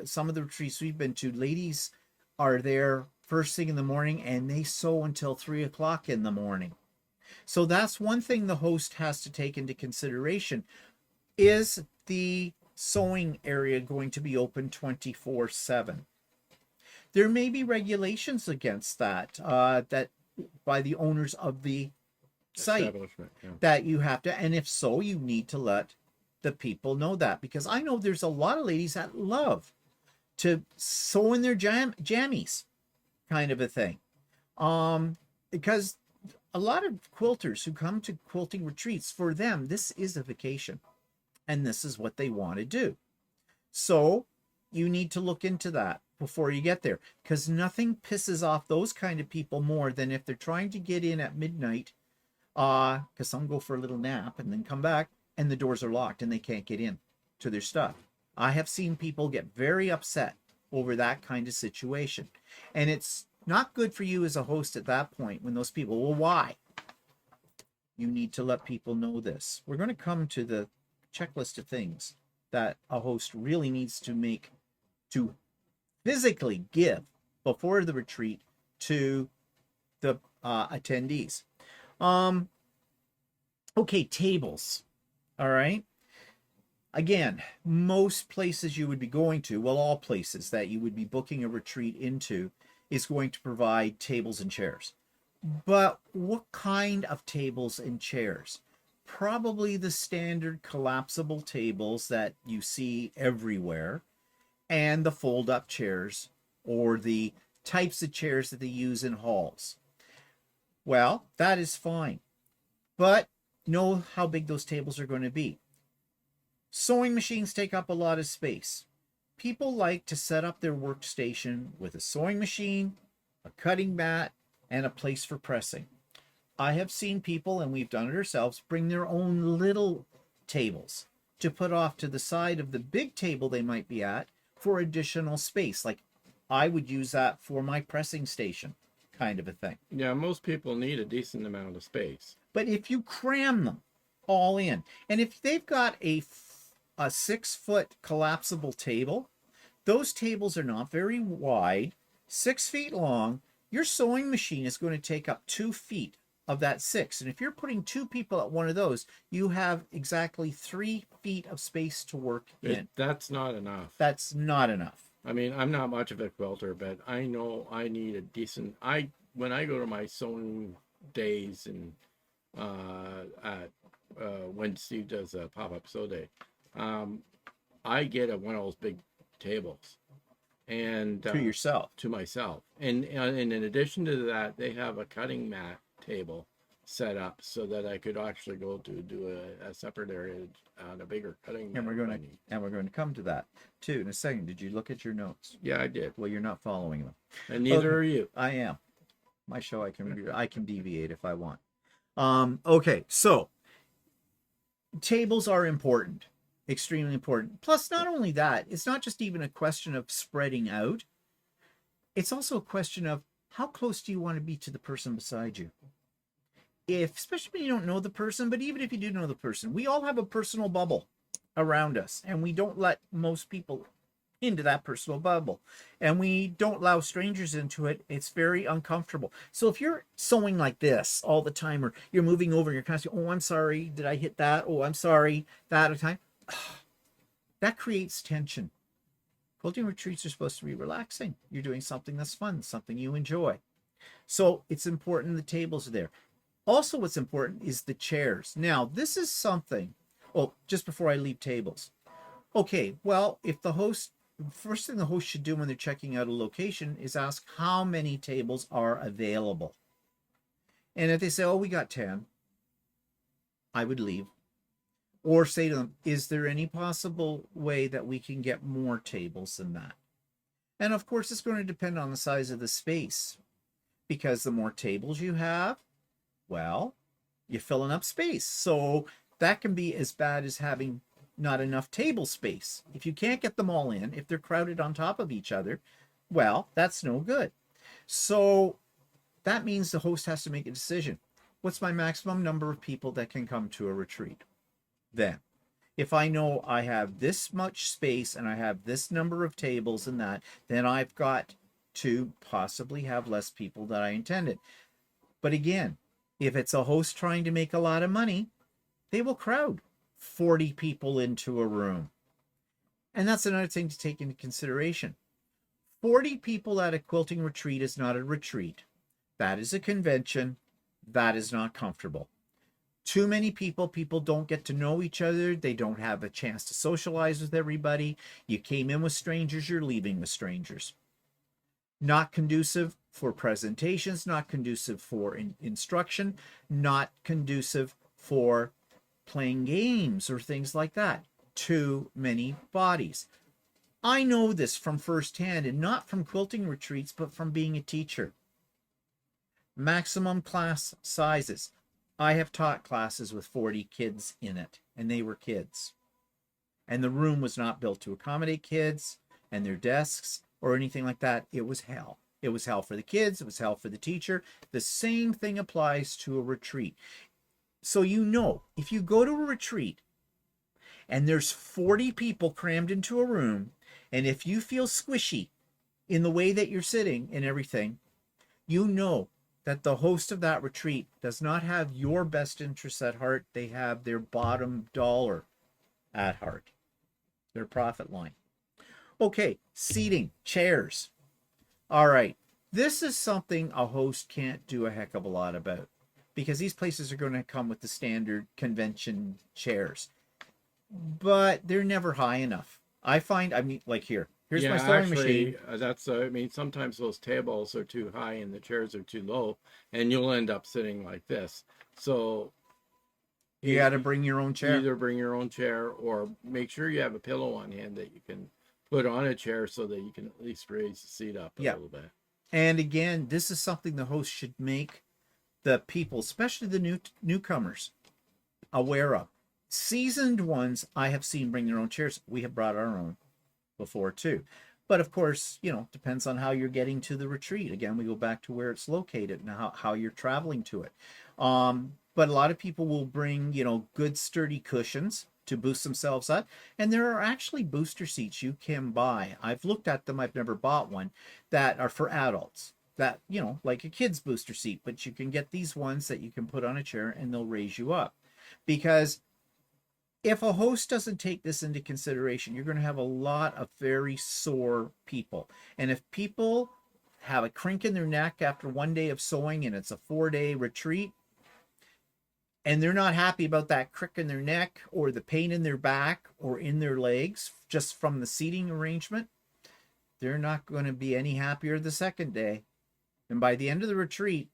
some of the retreats we've been to, ladies are there first thing in the morning and they sew until 3 o'clock in the morning. So that's one thing the host has to take into consideration. Is the sewing area going to be open 24/7? There may be regulations against that, that by the owners of the site, that you have to, and if so, you need to let the people know that, because I know there's a lot of ladies that love to sew in their jammies, kind of a thing, because a lot of quilters who come to quilting retreats, for them this is a vacation and this is what they want to do. So you need to look into that before you get there, because nothing pisses off those kind of people more than if they're trying to get in at midnight, because some go for a little nap and then come back and the doors are locked and they can't get in to their stuff. I have seen people get very upset over that kind of situation, and it's not good for you as a host at that point when those people, well, why? You need to let people know this. We're going to come to the checklist of things that a host really needs to physically give before the retreat to the attendees. Okay, tables. All right. Again, most places you would be going to, well, all places that you would be booking a retreat into, is going to provide tables and chairs. But what kind of tables and chairs? Probably the standard collapsible tables that you see everywhere, and the fold-up chairs, or the types of chairs that they use in halls. Well, that is fine, but know how big those tables are going to be. Sewing machines take up a lot of space. People like to set up their workstation with a sewing machine, a cutting mat, and a place for pressing. I have seen people, and we've done it ourselves, bring their own little tables to put off to the side of the big table they might be at for additional space. Like, I would use that for my pressing station, kind of a thing. Yeah, most people need a decent amount of space. But if you cram them all in, and if they've got a 6-foot collapsible table, those tables are not very wide, 6 feet long. Your sewing machine is going to take up 2 feet of that 6. And if you're putting 2 people at one of those, you have exactly 3 feet of space to work in. That's not enough. That's not enough. I mean, I'm not much of a quilter, but I know I need a decent, when I go to my sewing days and when Steve does a pop-up sew day, I get one of those big tables, and to yourself, to myself, and in addition to that, they have a cutting mat table set up so that I could actually go to do a separate area on a bigger cutting mat. And we're going to come to that too in a second. Did you look at your notes? Yeah, I did. Well, you're not following them, and neither are you. I am. My show, I can deviate if I want. Okay, so tables are important, extremely important. Plus, not only that, it's not just even a question of spreading out, it's also a question of how close do you want to be to the person beside you? If, especially when you don't know the person, but even if you do know the person, we all have a personal bubble around us, and we don't let most people into that personal bubble, and we don't allow strangers into it. It's very uncomfortable. So if you're sewing like this all the time, or you're moving over, you're constantly, oh, I'm sorry, did I hit that? Oh, I'm sorry, that time. That creates tension. Quilting retreats are supposed to be relaxing. You're doing something that's fun, something you enjoy. So it's important the tables are there. Also, what's important is the chairs. Now, this is something, oh, just before I leave tables. Okay, well, if the host, first thing the host should do when they're checking out a location is ask how many tables are available. And if they say, oh, we got 10, I would leave. Or say to them, is there any possible way that we can get more tables than that? And of course, it's going to depend on the size of the space, because the more tables you have, well, you're filling up space. So that can be as bad as having not enough table space. If you can't get them all in, if they're crowded on top of each other, well, that's no good. So that means the host has to make a decision. What's my maximum number of people that can come to a retreat? Then, if I know I have this much space and I have this number of tables and that, then I've got to possibly have less people than I intended. But again, if it's a host trying to make a lot of money, they will crowd 40 people into a room. And that's another thing to take into consideration. 40 people at a quilting retreat is not a retreat. That is a convention. That is not comfortable. Too many people, people don't get to know each other. They don't have a chance to socialize with everybody. You came in with strangers, you're leaving with strangers. Not conducive for presentations, not conducive for instruction, not conducive for playing games or things like that. Too many bodies. I know this from firsthand, and not from quilting retreats, but from being a teacher. Maximum class sizes. I have taught classes with 40 kids in it, and they were kids. And the room was not built to accommodate kids and their desks or anything like that. It was hell. It was hell for the kids. It was hell for the teacher. The same thing applies to a retreat. So you know, if you go to a retreat and there's 40 people crammed into a room, and if you feel squishy in the way that you're sitting and everything, you know that the host of that retreat does not have your best interests at heart. They have their bottom dollar at heart, their profit line. Okay, seating, chairs. All right, this is something a host can't do a heck of a lot about, because these places are going to come with the standard convention chairs, but they're never high enough. I find, I mean, like here's my Yeah, sewing machine. actually, that's, I mean, sometimes those tables are too high and the chairs are too low, and you'll end up sitting like this. So You got to bring your own chair. either bring your own chair or make sure you have a pillow on hand that you can put on a chair so that you can at least raise the seat up a little bit. And again, this is something the host should make the people, especially the newcomers, aware of. Seasoned ones, I have seen bring their own chairs. We have brought our own before too. But of course, you know, depends on how you're getting to the retreat. Again, we go back to where it's located and how you're traveling to it. But a lot of people will bring, you know, good sturdy cushions to boost themselves up. And there are actually booster seats you can buy. I've looked at them, I've never bought one, that are for adults. That, you know, like a kid's booster seat, but you can get these ones that you can put on a chair and they'll raise you up. Because if a host doesn't take this into consideration, you're going to have a lot of very sore people. And if people have a crink in their neck after one day of sewing and it's a 4-day retreat, and they're not happy about that crick in their neck or the pain in their back or in their legs just from the seating arrangement, they're not going to be any happier the second day. And by the end of the retreat,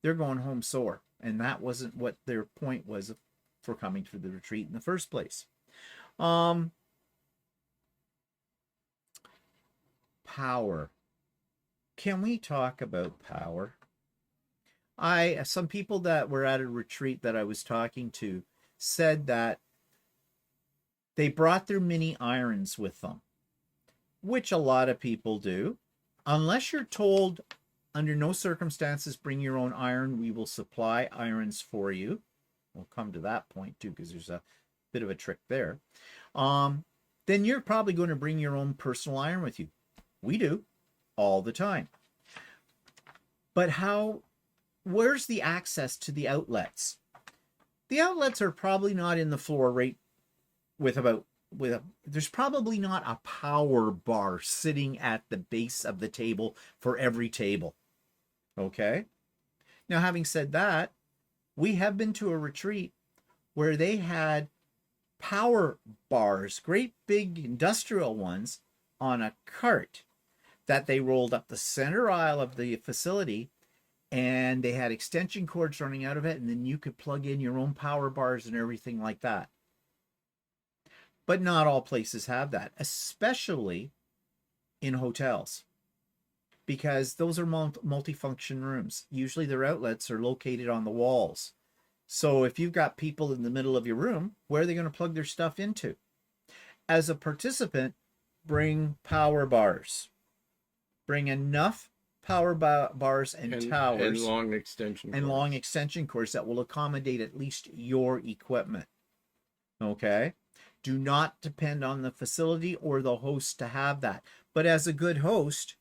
they're going home sore. And that wasn't what their point was for coming to the retreat in the first place. Power. Can we talk about power? Some people that were at a retreat that I was talking to said that they brought their mini irons with them, which a lot of people do. Unless you're told under no circumstances bring your own iron, we will supply irons for you. We'll come to that point too, because there's a bit of a trick there. Then you're probably going to bring your own personal iron with you. We do all the time. But where's the access to the outlets? The outlets are probably not in the floor right there's probably not a power bar sitting at the base of the table for every table. Okay? Now, having said that, we have been to a retreat where they had power bars, great big industrial ones, on a cart that they rolled up the center aisle of the facility, and they had extension cords running out of it, and then you could plug in your own power bars and everything like that. But not all places have that, especially in hotels, because those are multifunction rooms. Usually their outlets are located on the walls. So if you've got people in the middle of your room, where are they going to plug their stuff into? As a participant, bring power bars. Bring enough power bars and towers and long extension cords that will accommodate at least your equipment. Okay? Do not depend on the facility or the host to have that. But as a good host,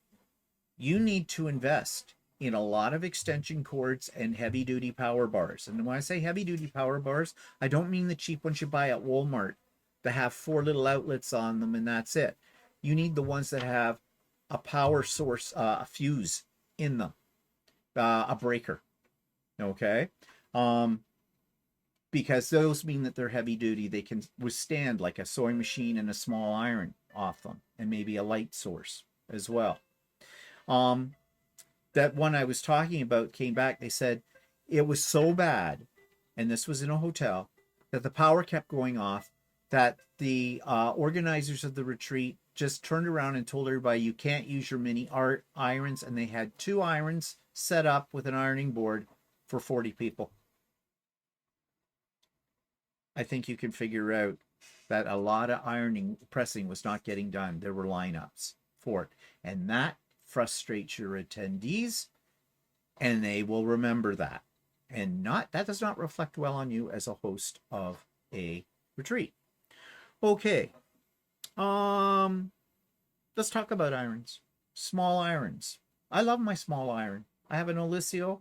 you need to invest in a lot of extension cords and heavy duty power bars. And when I say heavy duty power bars, I don't mean the cheap ones you buy at Walmart that have 4 little outlets on them and that's it. You need the ones that have a power source, a fuse in them, a breaker. Okay? Because those mean that they're heavy duty. They can withstand like a sewing machine and a small iron off them, and maybe a light source as well. That one I was talking about came back. They said it was so bad, and this was in a hotel, that the power kept going off, that the organizers of the retreat just turned around and told everybody you can't use your mini irons, and they had 2 irons set up with an ironing board for 40 people. I think you can figure out that a lot of pressing was not getting done. There were lineups for it. And that frustrates your attendees, and they will remember that. And that does not reflect well on you as a host of a retreat. Okay. Let's talk about irons. Small irons. I love my small iron. I have an Olicio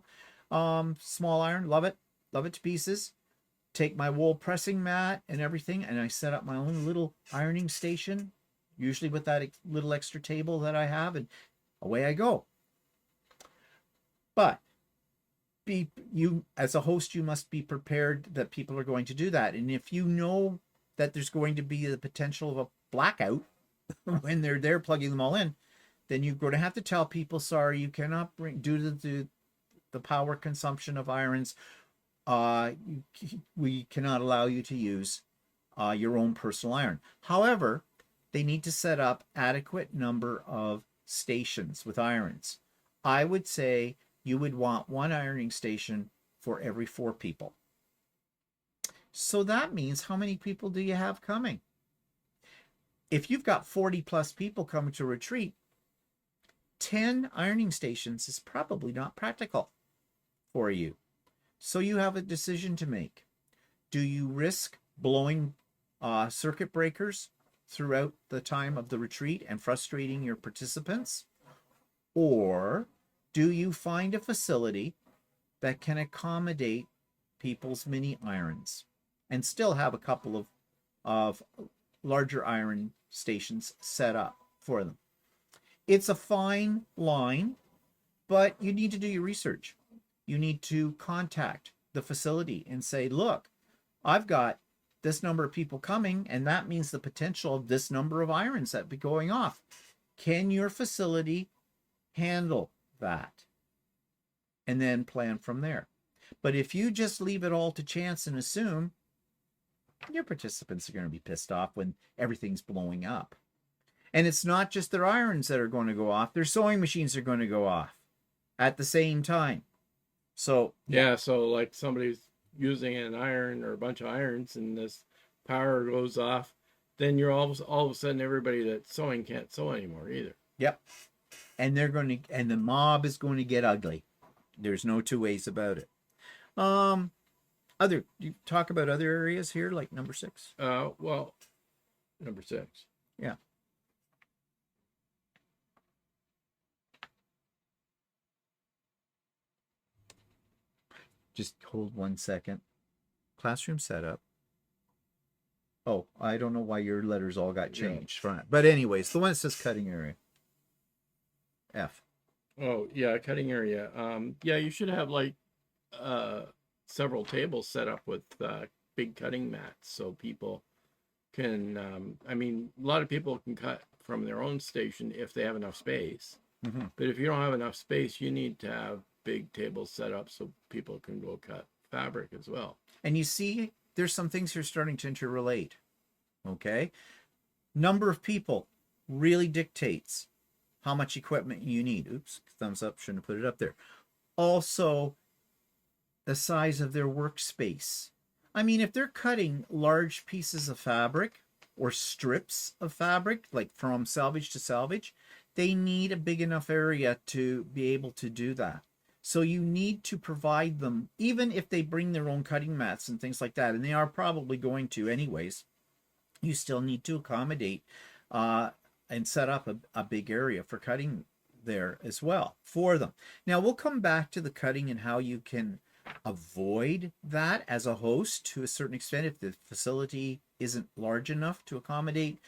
small iron. Love it. Love it to pieces. Take my wool pressing mat and everything, and I set up my own little ironing station, usually with that little extra table that I have, and away I go. But you as a host, you must be prepared that people are going to do that. And if you know that there's going to be the potential of a blackout when they're there plugging them all in, then you're going to have to tell people, sorry, you cannot bring, due to the power consumption of irons, we cannot allow you to use your own personal iron. However, they need to set up adequate number of stations with irons. I would say you would want 1 ironing station for every 4 people. So that means, how many people do you have coming? If you've got 40 plus people coming to retreat, 10 ironing stations is probably not practical for you. So you have a decision to make. Do you risk blowing circuit breakers throughout the time of the retreat and frustrating your participants? Or do you find a facility that can accommodate people's mini irons and still have a couple of larger iron stations set up for them? It's a fine line, but you need to do your research. You need to contact the facility and say, look, I've got this number of people coming, and that means the potential of this number of irons that be going off. Can your facility handle that? And then plan from there. But if you just leave it all to chance and assume, your participants are going to be pissed off when everything's blowing up. And it's not just their irons that are going to go off. Their sewing machines are going to go off at the same time. So Yeah, so like somebody's using an iron or a bunch of irons and this power goes off, then you're all of a sudden everybody that's sewing can't sew anymore either. yep. And they're going to, and the mob is going to get ugly. There's no two ways about it. Um, you talk about other areas here, like number 6. Well, number 6. Yeah. Just hold 1 second. Classroom setup. Oh, I don't know why your letters all got changed from it. But anyways, the one that says cutting area. F. Oh, yeah, cutting area. Yeah, you should have like several tables set up with big cutting mats so people can I mean, a lot of people can cut from their own station if they have enough space. Mm-hmm. But if you don't have enough space, you need to have big tables set up so people can go cut fabric as well. And you see, there's some things here starting to interrelate. Okay. Number of people really dictates how much equipment you need. Oops, thumbs up, shouldn't have put it up there. Also, the size of their workspace. I mean, if they're cutting large pieces of fabric or strips of fabric, like from salvage to salvage, they need a big enough area to be able to do that. So you need to provide them, even if they bring their own cutting mats and things like that, and they are probably going to anyways, you still need to accommodate and set up a big area for cutting there as well for them. Now we'll come back to the cutting and how you can avoid that as a host to a certain extent if the facility isn't large enough to accommodate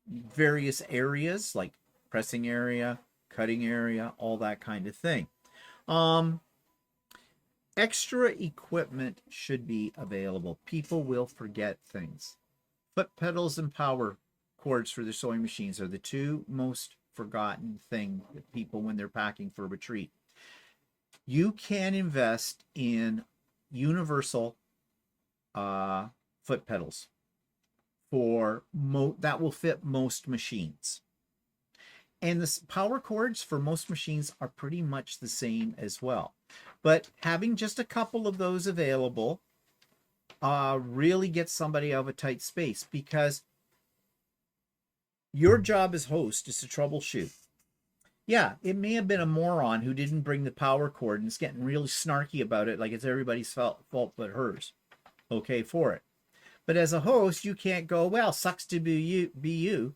various areas like pressing area, cutting area, all that kind of thing. Extra equipment should be available. People will forget things. Foot pedals and power cords for their sewing machines are the two most forgotten thing that people when they're packing for a retreat. You can invest in universal foot pedals for that will fit most machines. And the power cords for most machines are pretty much the same as well. But having just a couple of those available really gets somebody out of a tight space, because your job as host is to troubleshoot. Yeah, it may have been a moron who didn't bring the power cord and is getting really snarky about it, like it's everybody's fault but hers. Okay, for it. But as a host, you can't go, well, sucks to be you.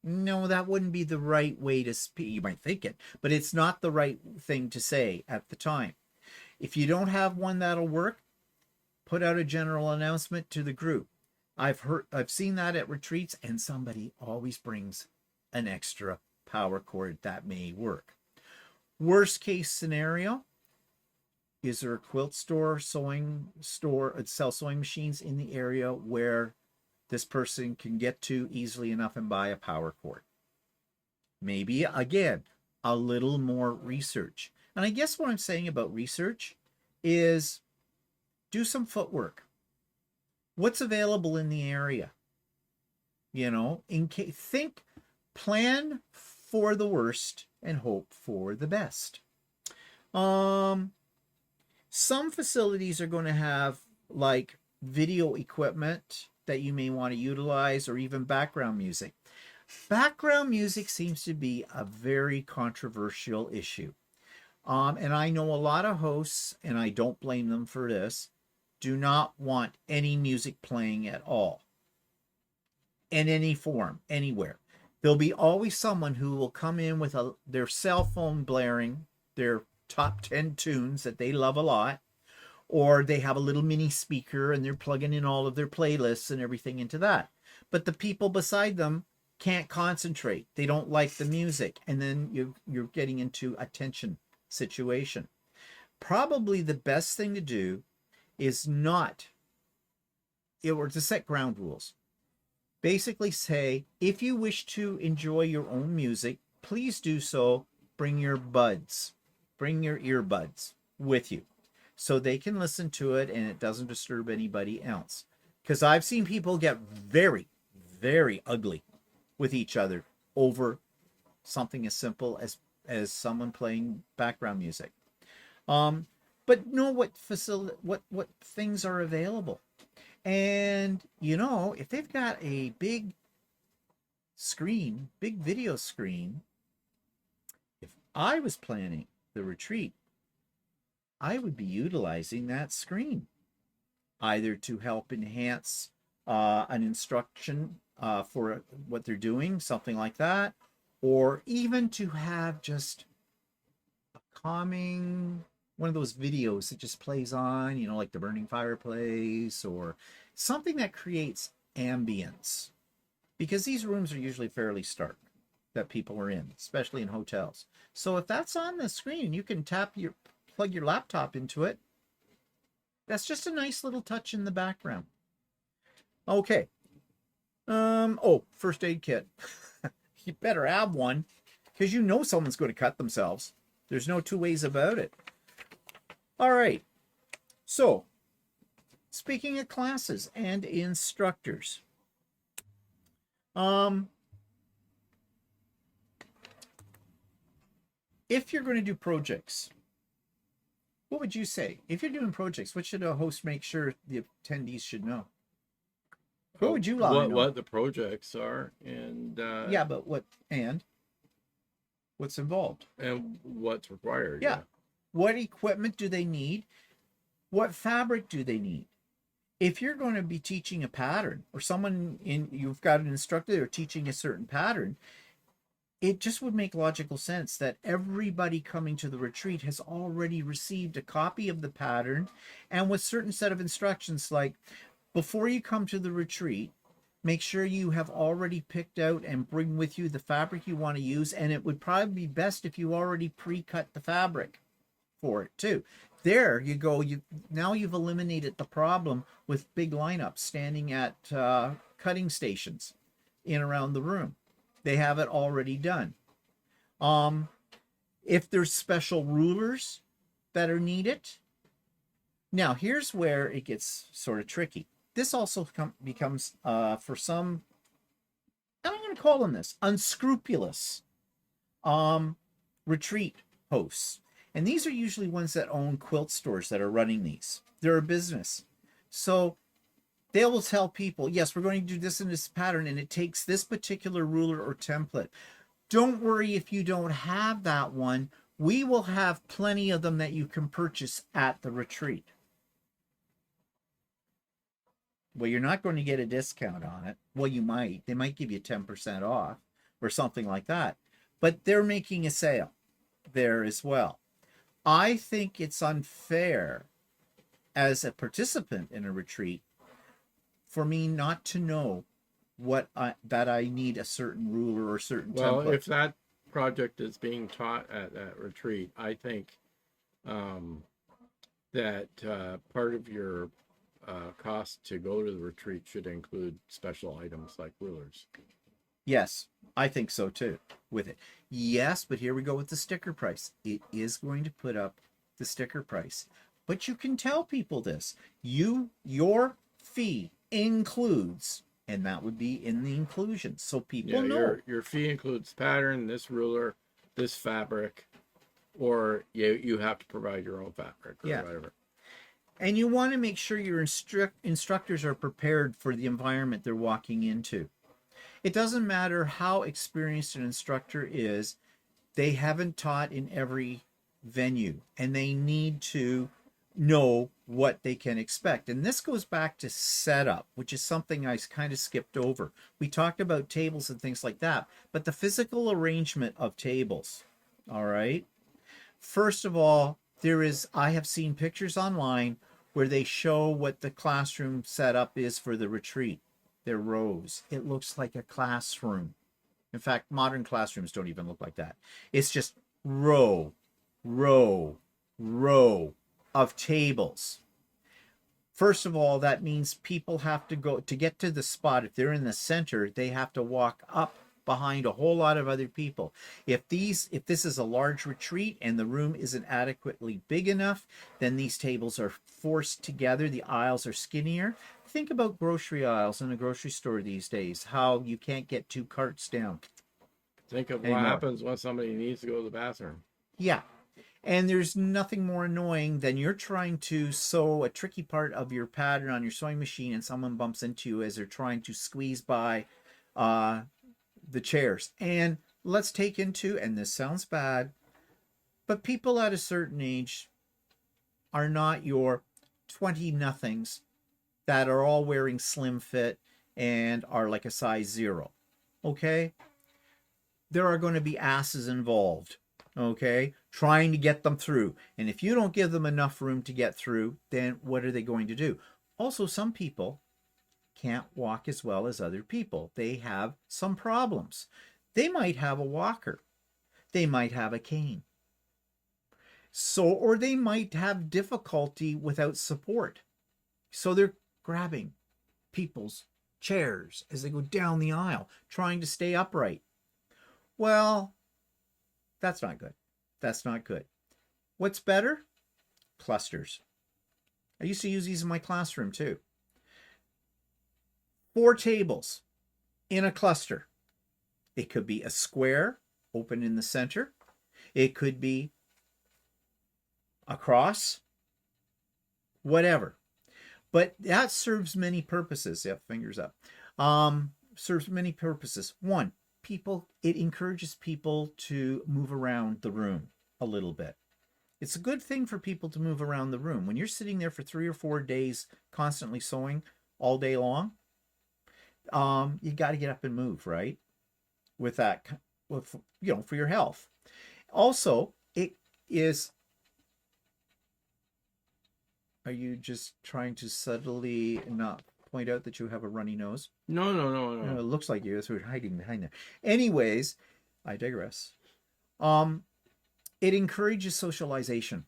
No, that wouldn't be the right way to speak. You might think it, but it's not the right thing to say at the time. If you don't have one that'll work, put out a general announcement to the group. I've seen that at retreats, and somebody always brings an extra power cord that may work. Worst case scenario, is there a quilt store, sewing store, sell sewing machines in the area where this person can get to easily enough and buy a power cord? Maybe, again, a little more research. And I guess what I'm saying about research is do some footwork. What's available in the area? You know, plan for the worst and hope for the best. Some facilities are going to have like video equipment that you may want to utilize, or even background music. Background music seems to be a very controversial issue. And I know a lot of hosts, and I don't blame them for this, do not want any music playing at all. In any form, anywhere. There'll be always someone who will come in with their cell phone blaring their top 10 tunes that they love a lot, or they have a little mini speaker and they're plugging in all of their playlists and everything into that. But the people beside them can't concentrate. They don't like the music, and then you're getting into a tension situation. Probably the best thing to do is not, or to set ground rules. Basically say, if you wish to enjoy your own music, please do so. Bring your earbuds with you so they can listen to it and it doesn't disturb anybody else. Because I've seen people get very, very ugly with each other over something as simple as someone playing background music. but know what things are available. And if they've got a big screen, big video screen, if I was planning the retreat, I would be utilizing that screen either to help enhance an instruction for what they're doing, something like that, or even to have just a calming one of those videos that just plays on, like the burning fireplace or something that creates ambience. Because these rooms are usually fairly stark that people are in, especially in hotels. So if that's on the screen, you can plug your laptop into it. That's just a nice little touch in the background. Okay. First aid kit. You better have one because someone's going to cut themselves. There's no two ways about it. All right. So, speaking of classes and instructors, if you're going to do projects, what would you say? If you're doing projects, what should a host make sure the attendees should know? What would you know? What the projects are, and yeah, but what's involved and what's required. Yeah. What equipment do they need? What fabric do they need? If you're going to be teaching a pattern, or you've got an instructor or teaching a certain pattern, it just would make logical sense that everybody coming to the retreat has already received a copy of the pattern and with certain set of instructions, like before you come to the retreat, make sure you have already picked out and bring with you the fabric you want to use. And it would probably be best if you already pre-cut the fabric for it too. There you go. Now you've eliminated the problem with big lineups standing at cutting stations in around the room. They have it already done. If there's special rulers that are needed. Now, here's where it gets sort of tricky. This also becomes, for some, I'm going to call them this, unscrupulous retreat hosts. And these are usually ones that own quilt stores that are running these. They're a business. So they will tell people, yes, we're going to do this in this pattern, and it takes this particular ruler or template. Don't worry if you don't have that one. We will have plenty of them that you can purchase at the retreat. Well, you're not going to get a discount on it. Well, you might. They might give you 10% off or something like that. But they're making a sale there as well. I think it's unfair as a participant in a retreat for me not to know that I need a certain ruler or certain template. Well, if that project is being taught at that retreat, I think that part of your cost to go to the retreat should include special items like rulers. Yes, I think so too with it. Yes, but here we go with the sticker price. It is going to put up the sticker price. But you can tell people this. Your fee includes, and that would be in the inclusion. So people know. Your fee includes pattern, this ruler, this fabric, or you have to provide your own fabric or whatever. And you want to make sure your instructors are prepared for the environment they're walking into. It doesn't matter how experienced an instructor is, they haven't taught in every venue, and they need to know what they can expect. And this goes back to setup, which is something I kind of skipped over. We talked about tables and things like that, but the physical arrangement of tables, all right? First of all, I have seen pictures online where they show what the classroom setup is for the retreat. They're rows. It looks like a classroom. In fact, modern classrooms don't even look like that. It's just row, row, row of tables. First of all, that means people have to go to get to the spot. If they're in the center, they have to walk up behind a whole lot of other people. If this is a large retreat and the room isn't adequately big enough, then these tables are forced together. The aisles are skinnier. Think about grocery aisles in a grocery store these days, how you can't get 2 carts down. Think of what happens when somebody needs to go to the bathroom. Yeah. And there's nothing more annoying than you're trying to sew a tricky part of your pattern on your sewing machine and someone bumps into you as they're trying to squeeze by uh, the chairs. And let's take into, and this sounds bad, but people at a certain age are not your 20 nothings that are all wearing slim fit and are like a size 0. Okay? There are going to be asses involved. Okay? Trying to get them through. And if you don't give them enough room to get through, then what are they going to do? Also, some people can't walk as well as other people. They have some problems. They might have a walker. They might have a cane. So, or they might have difficulty without support. So they're grabbing people's chairs as they go down the aisle, trying to stay upright. Well, that's not good. That's not good. What's better? Clusters. I used to use these in my classroom too. 4 tables in a cluster. It could be a square open in the center. It could be across, whatever. But that serves many purposes. Yep, fingers up. Serves many purposes. One, it encourages people to move around the room a little bit. It's a good thing for people to move around the room. When you're sitting there for 3 or 4 days constantly sewing all day long, you got to get up and move, right? With that, for your health. Also, it is. Are you just trying to subtly not point out that you have a runny nose? No. It looks like you. That's what you're hiding behind there. Anyways, I digress. It encourages socialization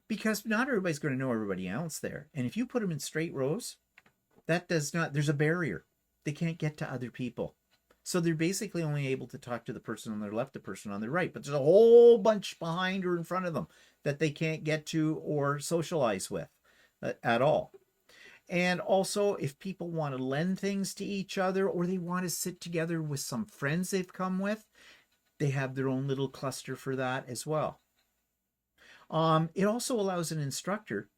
because not everybody's going to know everybody else there. And if you put them in straight rows, there's a barrier. They can't get to other people. So they're basically only able to talk to the person on their left, the person on their right. But there's a whole bunch behind or in front of them that they can't get to or socialize with at all. And also, if people want to lend things to each other or they want to sit together with some friends they've come with, they have their own little cluster for that as well. It also allows an instructor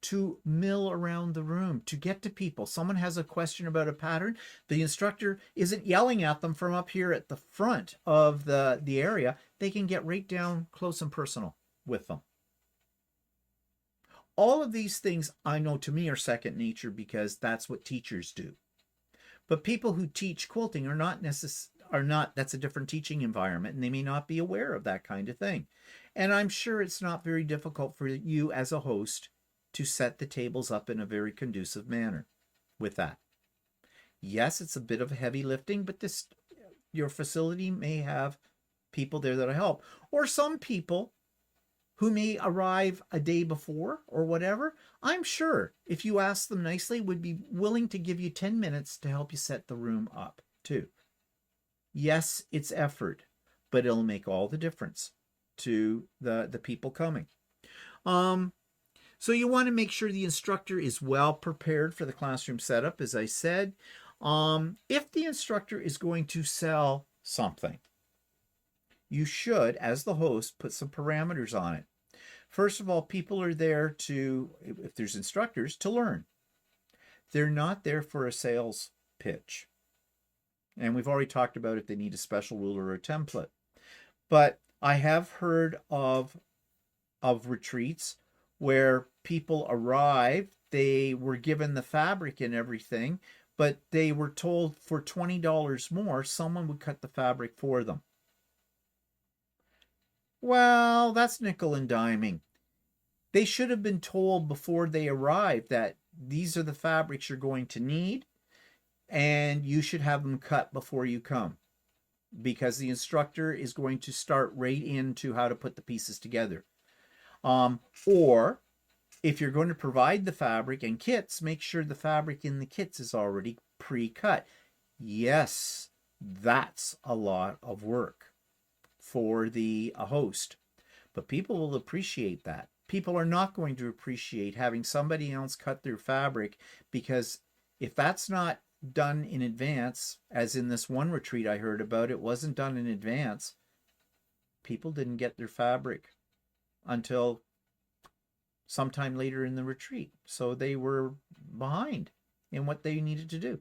to mill around the room, to get to people. Someone has a question about a pattern. The instructor isn't yelling at them from up here at the front of the area. They can get right down close and personal with them. All of these things I know to me are second nature because that's what teachers do. But people who teach quilting that's a different teaching environment and they may not be aware of that kind of thing. And I'm sure it's not very difficult for you as a host to set the tables up in a very conducive manner with that. Yes, it's a bit of heavy lifting, but your facility may have people there that'll help. Or some people who may arrive a day before or whatever, I'm sure if you ask them nicely, would be willing to give you 10 minutes to help you set the room up too. Yes, it's effort, but it'll make all the difference to the people coming. So you want to make sure the instructor is well prepared for the classroom setup, as I said. If the instructor is going to sell something, you should, as the host, put some parameters on it. First of all, people are there to, if there's instructors, to learn. They're not there for a sales pitch. And we've already talked about if they need a special ruler or a template. But I have heard of retreats where people arrive, they were given the fabric and everything, but they were told for $20 more, someone would cut the fabric for them. Well, that's nickel and diming. They should have been told before they arrived that these are the fabrics you're going to need, and you should have them cut before you come, because the instructor is going to start right into how to put the pieces together. Or if you're going to provide the fabric and kits, make sure the fabric in the kits is already pre-cut. Yes, that's a lot of work for the host, but people will appreciate that. People are not going to appreciate having somebody else cut their fabric, because if that's not done in advance, as in this one retreat I heard about, it wasn't done in advance, people didn't get their fabric until sometime later in the retreat. So they were behind in what they needed to do.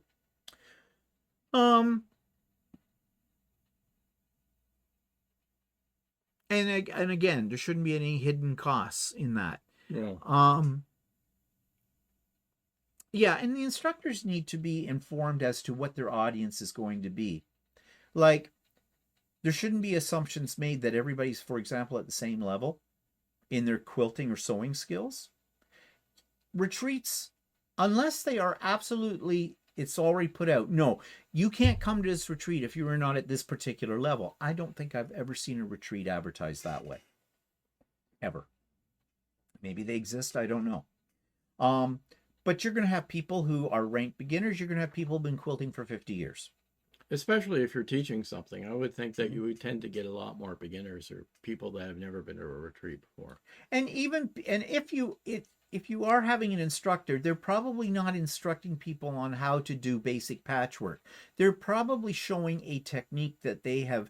And again, there shouldn't be any hidden costs in that. Yeah. Yeah, and the instructors need to be informed as to what their audience is going to be. Like, there shouldn't be assumptions made that everybody's, for example, at the same level in their quilting or sewing skills. Retreats, unless they are absolutely, it's already put out, no, you can't come to this retreat if you are not at this particular level. I don't think I've ever seen a retreat advertised that way. Ever. Maybe they exist, I don't know. But you're going to have people who are ranked beginners. You're going to have people who've been quilting for 50 years. Especially if you're teaching something, I would think that you would tend to get a lot more beginners or people that have never been to a retreat before. And if you are having an instructor, they're probably not instructing people on how to do basic patchwork. They're probably showing a technique that they have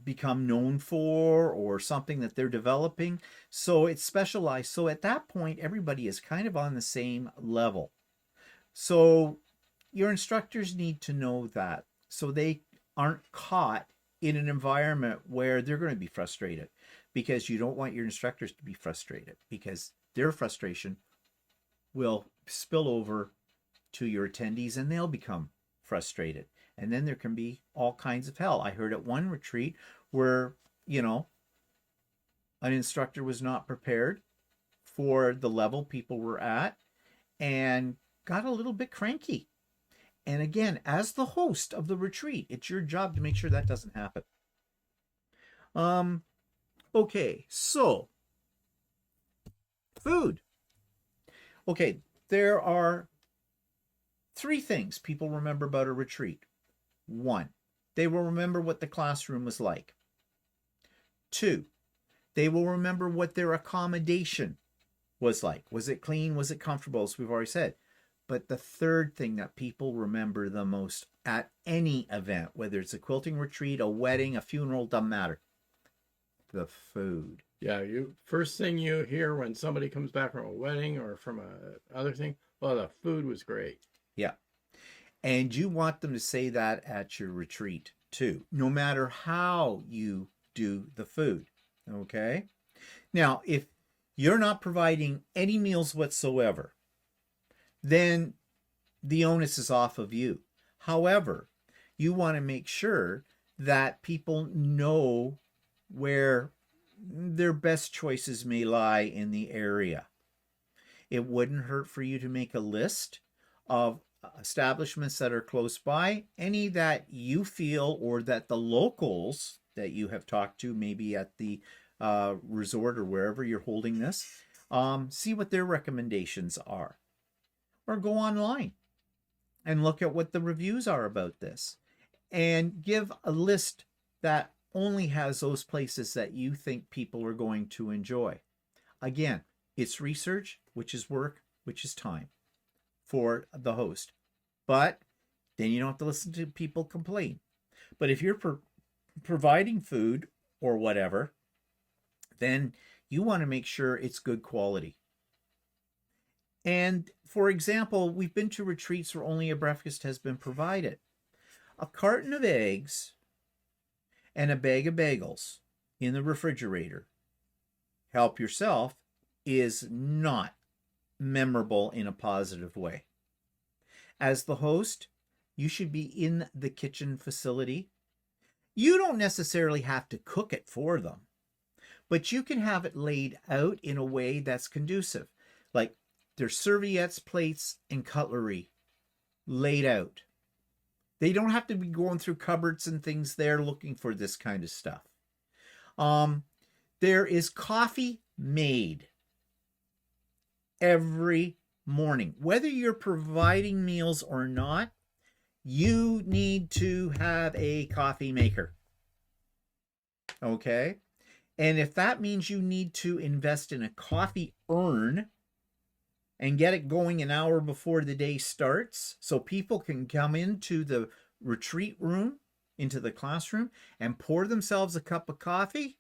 become known for, or something that they're developing. So it's specialized. So at that point, everybody is kind of on the same level. So your instructors need to know that, so they aren't caught in an environment where they're going to be frustrated, because you don't want your instructors to be frustrated, because their frustration will spill over to your attendees and they'll become frustrated. And then there can be all kinds of hell. I heard at one retreat where, an instructor was not prepared for the level people were at and got a little bit cranky. And again, as the host of the retreat, it's your job to make sure that doesn't happen. Okay, so food. Okay, there are 3 things people remember about a retreat. 1, they will remember what the classroom was like. 2, they will remember what their accommodation was like. Was it clean? Was it comfortable? As we've already said. But the third thing that people remember the most at any event, whether it's a quilting retreat, a wedding, a funeral, doesn't matter, the food. Yeah, first thing you hear when somebody comes back from a wedding or from a other thing, well, the food was great. Yeah. And you want them to say that at your retreat too, no matter how you do the food. Okay? Now, if you're not providing any meals whatsoever, then the onus is off of you. However, you want to make sure that people know where their best choices may lie in the area. It wouldn't hurt for you to make a list of establishments that are close by, any that you feel, or that the locals that you have talked to, maybe at the resort or wherever you're holding this, see what their recommendations are. Or go online and look at what the reviews are about this, and give a list that only has those places that you think people are going to enjoy. Again, it's research, which is work, which is time for the host. But then you don't have to listen to people complain. But if you're providing food or whatever, then you want to make sure it's good quality. And for example, we've been to retreats where only a breakfast has been provided. A carton of eggs and a bag of bagels in the refrigerator, help yourself, is not memorable in a positive way. As the host, you should be in the kitchen facility. You don't necessarily have to cook it for them, but you can have it laid out in a way that's conducive. Like, there's serviettes, plates, and cutlery laid out. They don't have to be going through cupboards and things there looking for this kind of stuff. There is coffee made every morning. Whether you're providing meals or not, you need to have a coffee maker. Okay? And if that means you need to invest in a coffee urn and get it going an hour before the day starts, so people can come into the retreat room, into the classroom, and pour themselves a cup of coffee,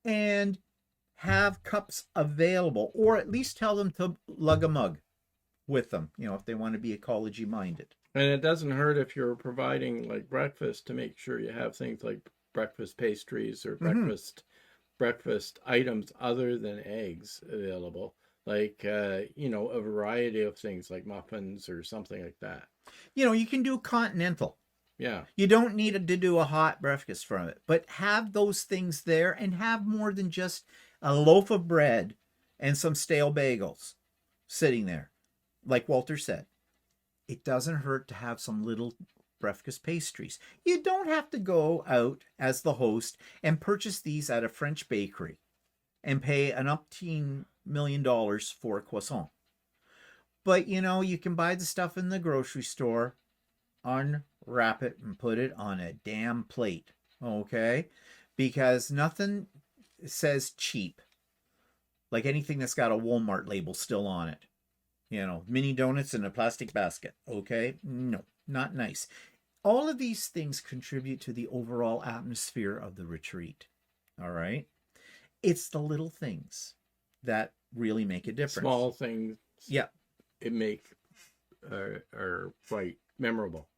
and have cups available, or at least tell them to lug a mug with them, if they want to be ecology minded. And it doesn't hurt if you're providing like breakfast to make sure you have things like breakfast pastries or Mm-hmm. breakfast items other than eggs available, like a variety of things like muffins or something like that. You can do continental. Yeah. You don't need to do a hot breakfast from it, but have those things there and have more than just a loaf of bread and some stale bagels sitting there. Like Walter said, it doesn't hurt to have some little breakfast pastries. You don't have to go out as the host and purchase these at a French bakery and pay an umpteen $1 million for a croissant. But you can buy the stuff in the grocery store, unwrap it, and put it on a damn plate. Okay? Because nothing says cheap like anything that's got a Walmart label still on it. Mini donuts in a plastic basket. Okay? No, not nice. All of these things contribute to the overall atmosphere of the retreat. All right? It's the little things that really make a difference. Small things. Yeah. It make are quite memorable.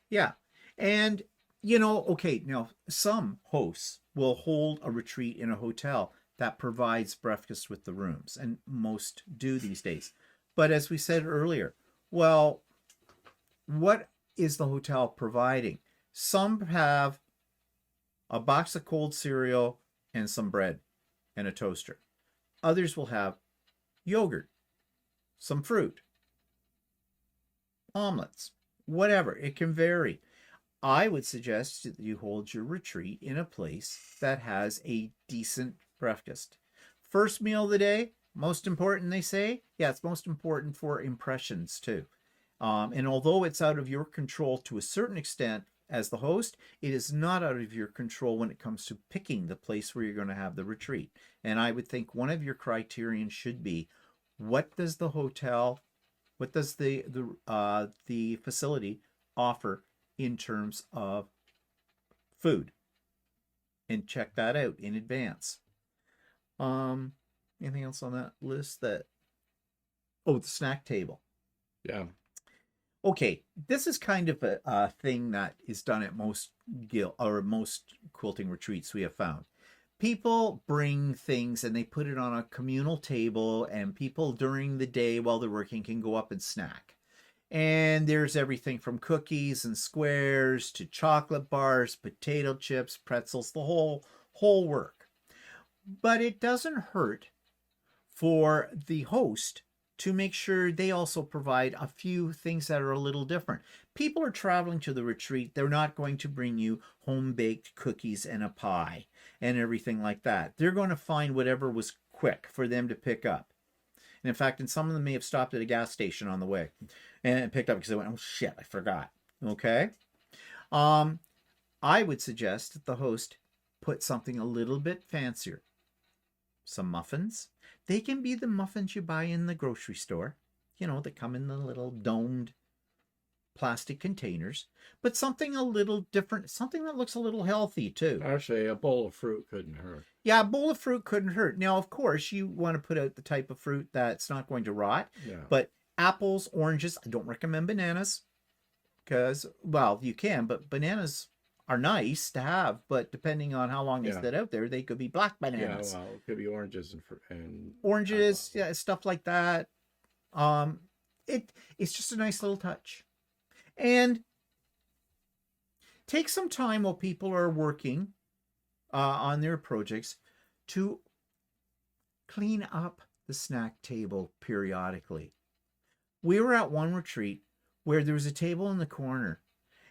Yeah. And, okay, now some hosts will hold a retreat in a hotel that provides breakfast with the rooms, and most do these days. But as we said earlier, well, what is the hotel providing? Some have a box of cold cereal and some bread and a toaster. Others will have yogurt, some fruit, omelets, whatever. It can vary. I would suggest that you hold your retreat in a place that has a decent breakfast. First meal of the day, most important, they say. Yeah, it's most important for impressions too. And although it's out of your control to a certain extent as the host, it is not out of your control when it comes to picking the place where you're going to have the retreat. And I would think one of your criterion should be, what does the facility offer in terms of food? And check that out in advance. Anything else on that list? The snack table. Yeah. Okay, this is kind of a thing that is done at most quilting retreats we have found. People bring things and they put it on a communal table, and people during the day while they're working can go up and snack. And there's everything from cookies and squares to chocolate bars, potato chips, pretzels, the whole work. But it doesn't hurt for the host to make sure they also provide a few things that are a little different. People are traveling to the retreat. They're not going to bring you home-baked cookies and a pie and everything like that. They're going to find whatever was quick for them to pick up. And in fact, and some of them may have stopped at a gas station on the way and picked up because they went, oh shit, I forgot. Okay? I would suggest that the host put something a little bit fancier. Some muffins. They can be the muffins you buy in the grocery store, that come in the little domed plastic containers, but something a little different, something that looks a little healthy too. Actually, a bowl of fruit couldn't hurt. Yeah, a bowl of fruit couldn't hurt. Now, of course, you want to put out the type of fruit that's not going to rot, but apples, oranges, I don't recommend bananas because, well, you can, but bananas are nice to have, but depending on how long they sit out there, they could be black bananas. Yeah, well, it could be oranges and oranges, yeah, stuff like that. It's just a nice little touch. And take some time while people are working on their projects to clean up the snack table periodically. We were at one retreat where there was a table in the corner,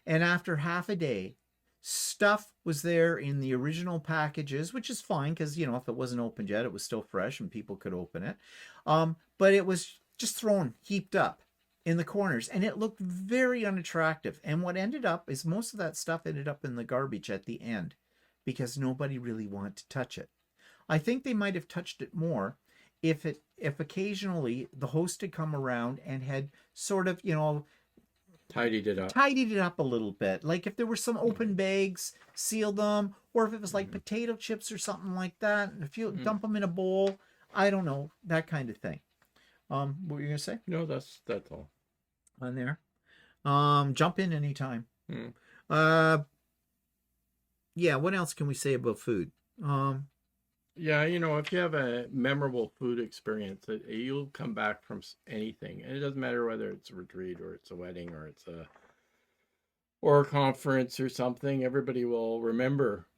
and after half a day, stuff was there in the original packages, which is fine because, if it wasn't opened yet, it was still fresh and people could open it. But it was just thrown, heaped up in the corners, and it looked very unattractive. And what ended up is most of that stuff ended up in the garbage at the end because nobody really wanted to touch it. I think they might have touched it more if occasionally the host had come around and had sort of, Tidied it up. tidied it up a little bit. Like if there were some open bags, seal them, or if it was like potato chips or something like that, and if you dump them in a bowl, I don't know, that kind of thing. What were you gonna say No, that's all. on there? Jump in anytime. Mm. Uh, yeah. What else can we say about food? Yeah, you know, if you have a memorable food experience, you'll come back from anything, and it doesn't matter whether it's a retreat or it's a wedding or it's a conference or something. Everybody will remember,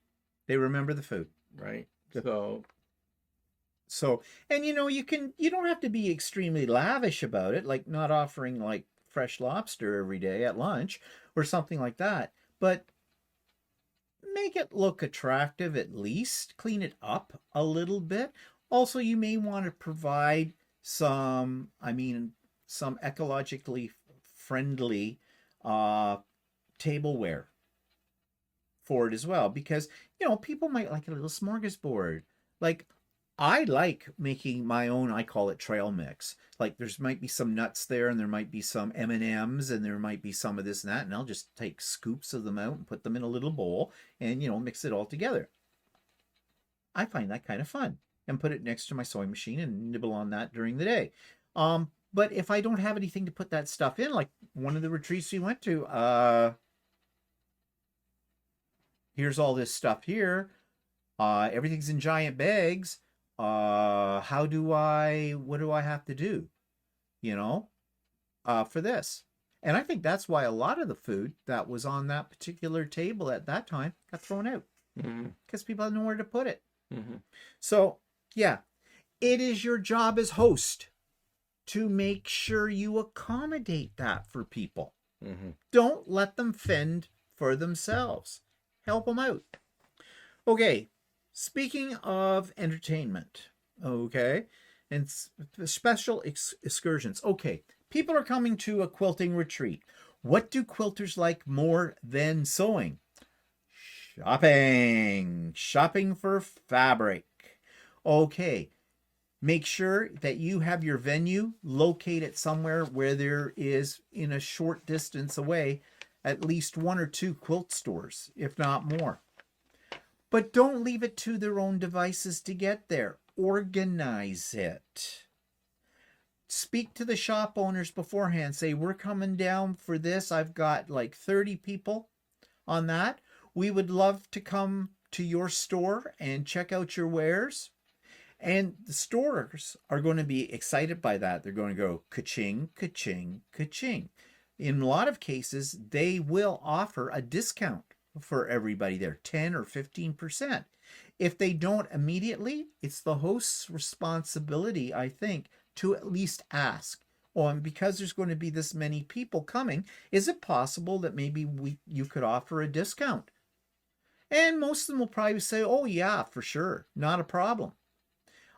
They remember the food. right? Yep. So, And you know, you don't have to be extremely lavish about it, like not offering like fresh lobster every day at lunch or something like that. But make it look attractive at least. Clean it up a little bit. Also, you may want to provide some ecologically friendly tableware for it as well, because you know people might like a little smorgasbord. Like I like making my own, I call it trail mix. Like there's might be some nuts there, and there might be some M&Ms, and there might be some of this and that, and I'll just take scoops of them out and put them in a little bowl and, you know, mix it all together. I find that kind of fun, and put it next to my sewing machine and nibble on that during the day. But if I don't have anything to put that stuff in, like one of the retreats we went to, here's all this stuff here. Everything's in giant bags. What do I have to do? You know, for this. And I think that's why a lot of the food that was on that particular table at that time got thrown out, because people had nowhere to put it. So, yeah, it is your job as host to make sure you accommodate that for people. Don't let them fend for themselves. Help them out. Okay, speaking of entertainment, okay, and special excursions. Okay, people are coming to a quilting retreat. What do quilters like more than sewing? Shopping. Shopping for fabric. Okay, make sure that you have your venue located somewhere where there is, in a short distance away, at least one or two quilt stores, if not more. But don't leave it to their own devices to get there. Organize it. Speak to the shop owners beforehand. Say, we're coming down for this. I've got like 30 people on that. We would love to come to your store and check out your wares. And the stores are going to be excited by that. They're going to go ka-ching, ka-ching, ka-ching. In a lot of cases, they will offer a discount for everybody there, 10 or 15%. If they don't immediately, it's the host's responsibility, I think, to at least ask. Oh, and because there's going to be this many people coming, is it possible that maybe you could offer a discount? And most of them will probably say, oh yeah, for sure, not a problem.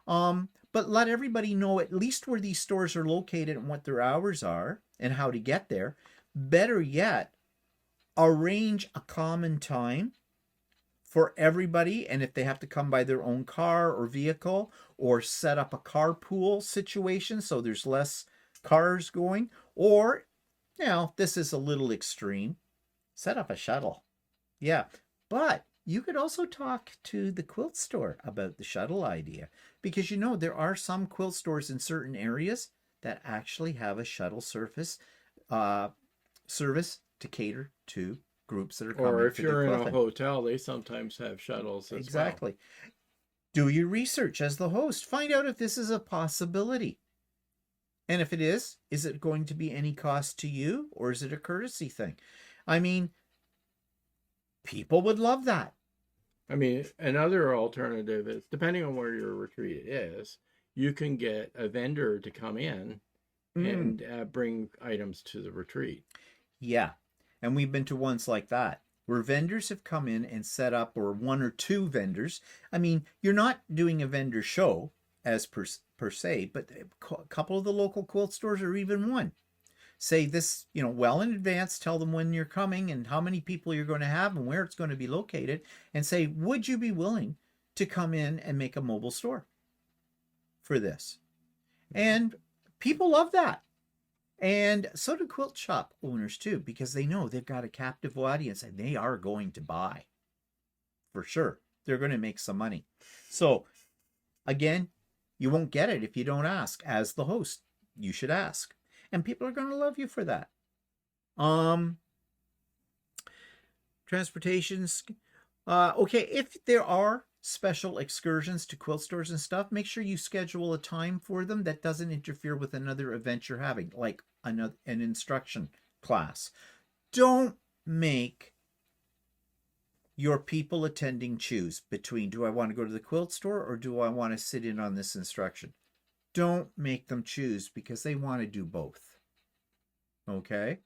But let everybody know at least where these stores are located and what their hours are and how to get there. Better yet, arrange a common time for everybody, and if they have to come by their own car or vehicle, or set up a carpool situation so there's less cars going, or, you know, this is a little extreme, set up a shuttle. Yeah, but you could also talk to the quilt store about the shuttle idea, because you know there are some quilt stores in certain areas that actually have a shuttle service to cater to groups that are coming. Or if you're in a hotel, they sometimes have shuttles as exactly. Well. Do your research as the host. Find out if this is a possibility. And if it is it going to be any cost to you, or is it a courtesy thing? I mean, people would love that. I mean, another alternative is, depending on where your retreat is, you can get a vendor to come in and bring items to the retreat. Yeah. And we've been to ones like that, where vendors have come in and set up, or one or two vendors. I mean, you're not doing a vendor show as per se, but a couple of the local quilt stores, or even one, say this, you know, well in advance, tell them when you're coming and how many people you're going to have and where it's going to be located, and say, would you be willing to come in and make a mobile store for this? And people love that. And so do quilt shop owners too, because they know they've got a captive audience and they are going to buy for sure. They're going to make some money. So again, you won't get it if you don't ask. As the host, you should ask. And people are going to love you for that. Transportations. Okay, if there are special excursions to quilt stores and stuff, make sure you schedule a time for them that doesn't interfere with another event you're having, like an instruction class. Don't make your people attending choose between, do I want to go to the quilt store or do I want to sit in on this instruction? Don't make them choose, because they want to do both. Okay?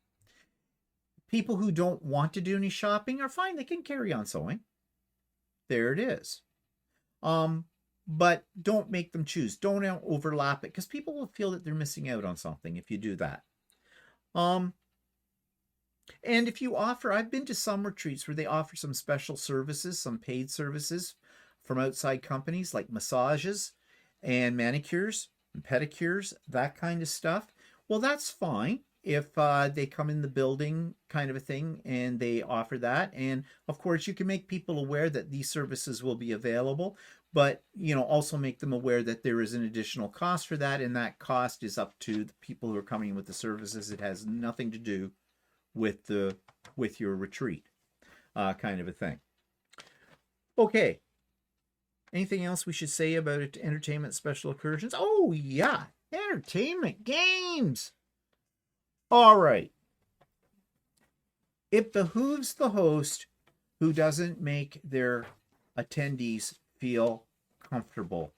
People who don't want to do any shopping are fine. They can carry on sewing. There it is. But don't make them choose. Don't overlap it, because people will feel that they're missing out on something if you do that. And if you offer, I've been to some retreats where they offer some special services, some paid services from outside companies, like massages and manicures and pedicures, that kind of stuff. Well, that's fine if they come in the building, kind of a thing, and they offer that. And of course, you can make people aware that these services will be available, but also make them aware that there is an additional cost for that, and that cost is up to the people who are coming with the services. It has nothing to do with your retreat, kind of a thing. Okay. Anything else we should say about it? Entertainment special excursions? Oh yeah, entertainment games. All right. It behooves the host who doesn't make their attendees feel comfortable.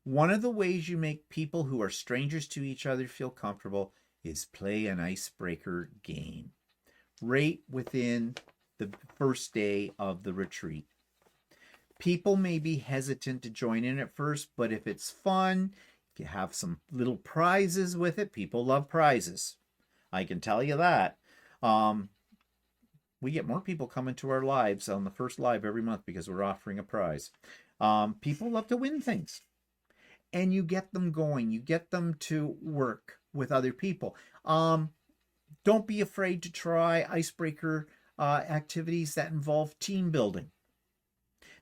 One of the ways you make people who are strangers to each other feel comfortable is play an icebreaker game right within the first day of the retreat. People may be hesitant to join in at first, but if it's fun, if you have some little prizes with it, people love prizes. I can tell you that. We get more people coming to our lives on the first live every month because we're offering a prize. People love to win things. And you get them going. You get them to work with other people. Don't be afraid to try icebreaker activities that involve team building.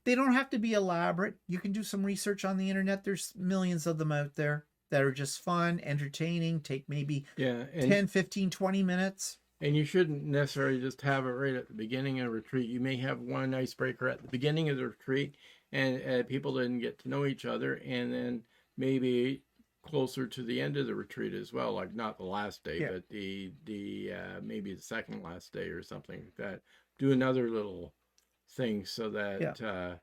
They don't have to be elaborate. You can do some research on the internet. There's millions of them out there that are just fun, entertaining, take maybe 10, 15, 20 minutes. And you shouldn't necessarily just have it right at the beginning of a retreat. You may have one icebreaker at the beginning of the retreat, and people didn't get to know each other, and then maybe closer to the end of the retreat as well, like not the last day, but the maybe the second last day or something like that. Do another little thing so that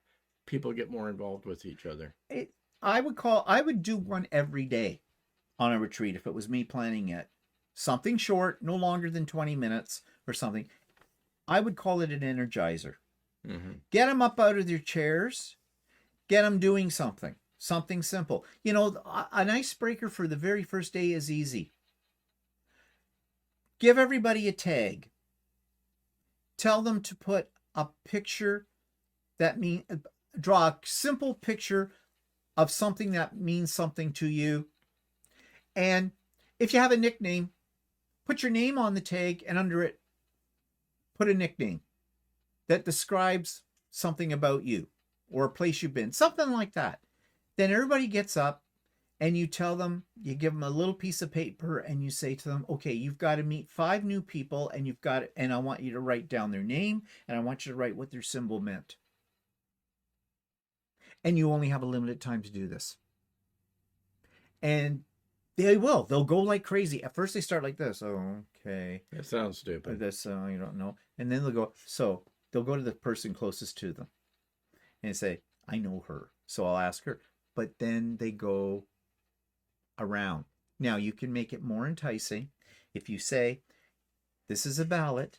people get more involved with each other. I would do one every day on a retreat if it was me planning it. Something short, no longer than 20 minutes or something. I would call it an energizer. Mm-hmm. Get them up out of their chairs. Get them doing something simple. An icebreaker for the very first day is easy. Give everybody a tag. Tell them to put a picture draw a simple picture of something that means something to you. And if you have a nickname, put your name on the tag, and under it, put a nickname that describes something about you or a place you've been, something like that. Then everybody gets up and you tell them, you give them a little piece of paper and you say to them, okay, you've got to meet 5 new people, and I want you to write down their name, and I want you to write what their symbol meant. And you only have a limited time to do this. And they'll go like crazy. At first they start like this. Oh, okay. That sounds stupid. This, you don't know. And then they'll go to the person closest to them and say, I know her, so I'll ask her. But then they go around. Now you can make it more enticing if you say, this is a ballot.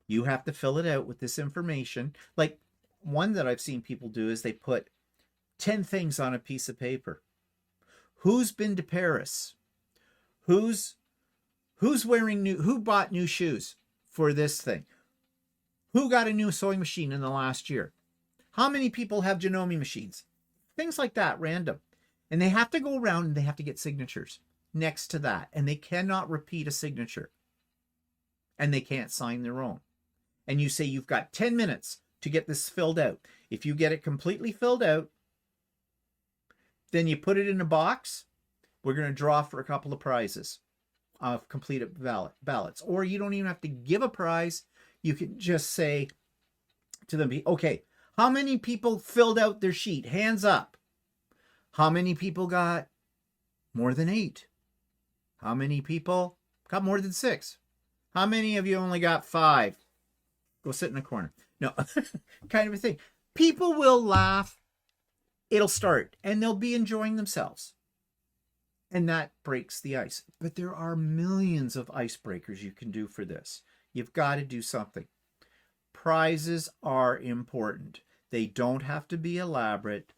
You have to fill it out with this information. Like one that I've seen people do is they put 10 things on a piece of paper. Who's been to Paris? Who's wearing who bought new shoes for this thing? Who got a new sewing machine in the last year? How many people have Janome machines? Things like that, random. And they have to go around and they have to get signatures. next to that, and they cannot repeat a signature, and they can't sign their own. And you say you've got 10 minutes to get this filled out. If you get it completely filled out, then you put it in a box. We're going to draw for a couple of prizes of completed ballots. Or you don't even have to give a prize. You can just say to them, okay, how many people filled out their sheet? Hands up. How many people got more than 8? How many people got more than 6? How many of you only got 5? Go sit in a corner. No, kind of a thing. People will laugh. It'll start, and they'll be enjoying themselves. And that breaks the ice. But there are millions of icebreakers you can do for this. You've got to do something. Prizes are important. They don't have to be elaborate,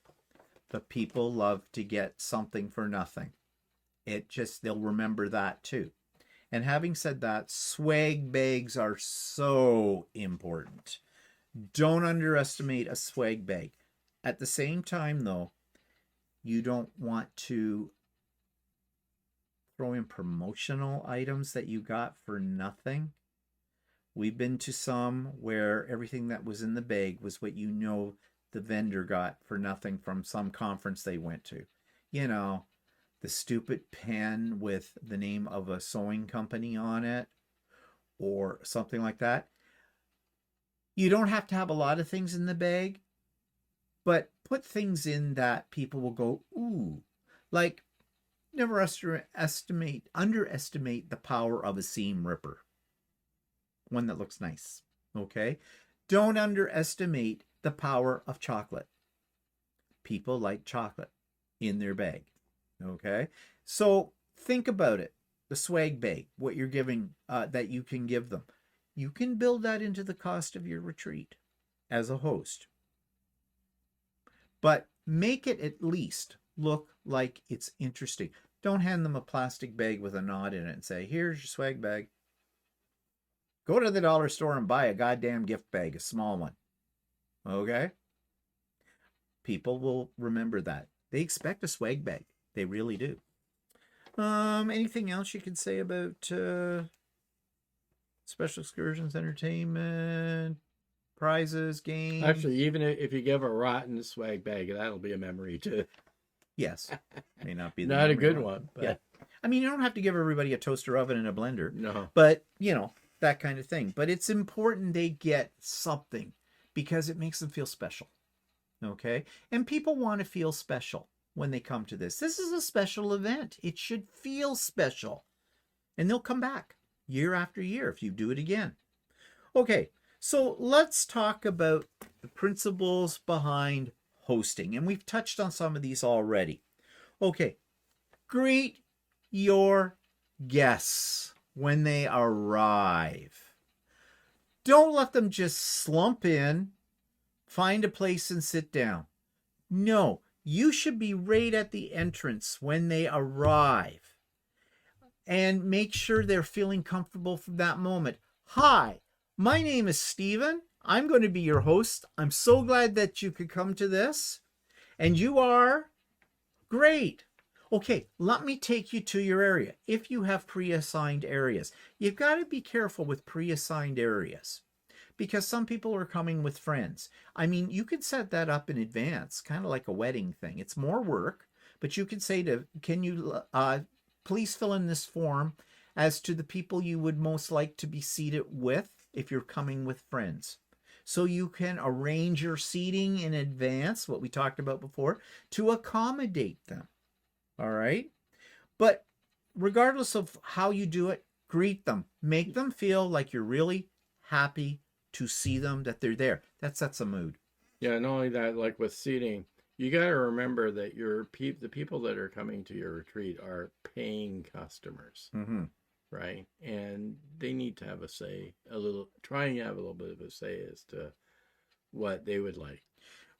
but people love to get something for nothing. They'll remember that too. And having said that, swag bags are so important. Don't underestimate a swag bag. At the same time, though, you don't want to throw in promotional items that you got for nothing. We've been to some where everything that was in the bag was what the vendor got for nothing from some conference they went to. You know, the stupid pen with the name of a sewing company on it or something like that. You don't have to have a lot of things in the bag, but put things in that people will go, ooh. Like, never underestimate the power of a seam ripper. One that looks nice, okay? Don't underestimate the power of chocolate. People like chocolate in their bag, okay? So think about it. The swag bag, what you're giving, that you can give them. You can build that into the cost of your retreat as a host. But make it at least look like it's interesting. Don't hand them a plastic bag with a knot in it and say, here's your swag bag. Go to the dollar store and buy a goddamn gift bag, a small one. Okay? People will remember that. They expect a swag bag. They really do. Anything else you can say about special excursions, entertainment, prizes, games? Actually, even if you give a rotten swag bag, that'll be a memory too. Yes. May not be not a good one. But... yeah. I mean, you don't have to give everybody a toaster oven and a blender. No. But, that kind of thing. But it's important they get something because it makes them feel special. Okay? And people want to feel special when they come to this. This is a special event. It should feel special. And they'll come back year after year if you do it again. Okay, so let's talk about the principles behind hosting. And we've touched on some of these already. Okay, greet your guests when they arrive. Don't let them just slump in, find a place and sit down. No, you should be right at the entrance when they arrive and make sure they're feeling comfortable from that moment. Hi, my name is Stephen. I'm going to be your host. I'm so glad that you could come to this. And you are great. Okay, let me take you to your area. If you have pre-assigned areas, you've got to be careful with pre-assigned areas because some people are coming with friends. I mean, you could set that up in advance, kind of like a wedding thing. It's more work, but you could say can you please fill in this form as to the people you would most like to be seated with if you're coming with friends. So you can arrange your seating in advance, what we talked about before, to accommodate them. All right? But regardless of how you do it, greet them. Make them feel like you're really happy to see them, that they're there. That sets a mood. Yeah, not only that, like with seating, you got to remember that the people that are coming to your retreat are paying customers, right? And they need to have a say, trying to have a little bit of a say as to what they would like.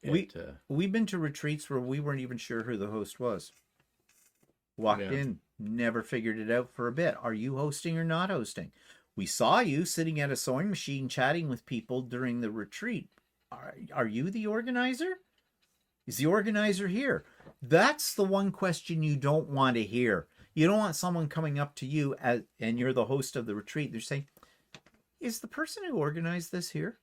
We've been to retreats where we weren't even sure who the host was. Walked in, never figured it out for a bit. Are you hosting or not hosting? We saw you sitting at a sewing machine chatting with people during the retreat. Are you the organizer? Is the organizer here? That's the one question you don't want to hear. You don't want someone coming up to you and you're the host of the retreat. They're saying, is the person who organized this here?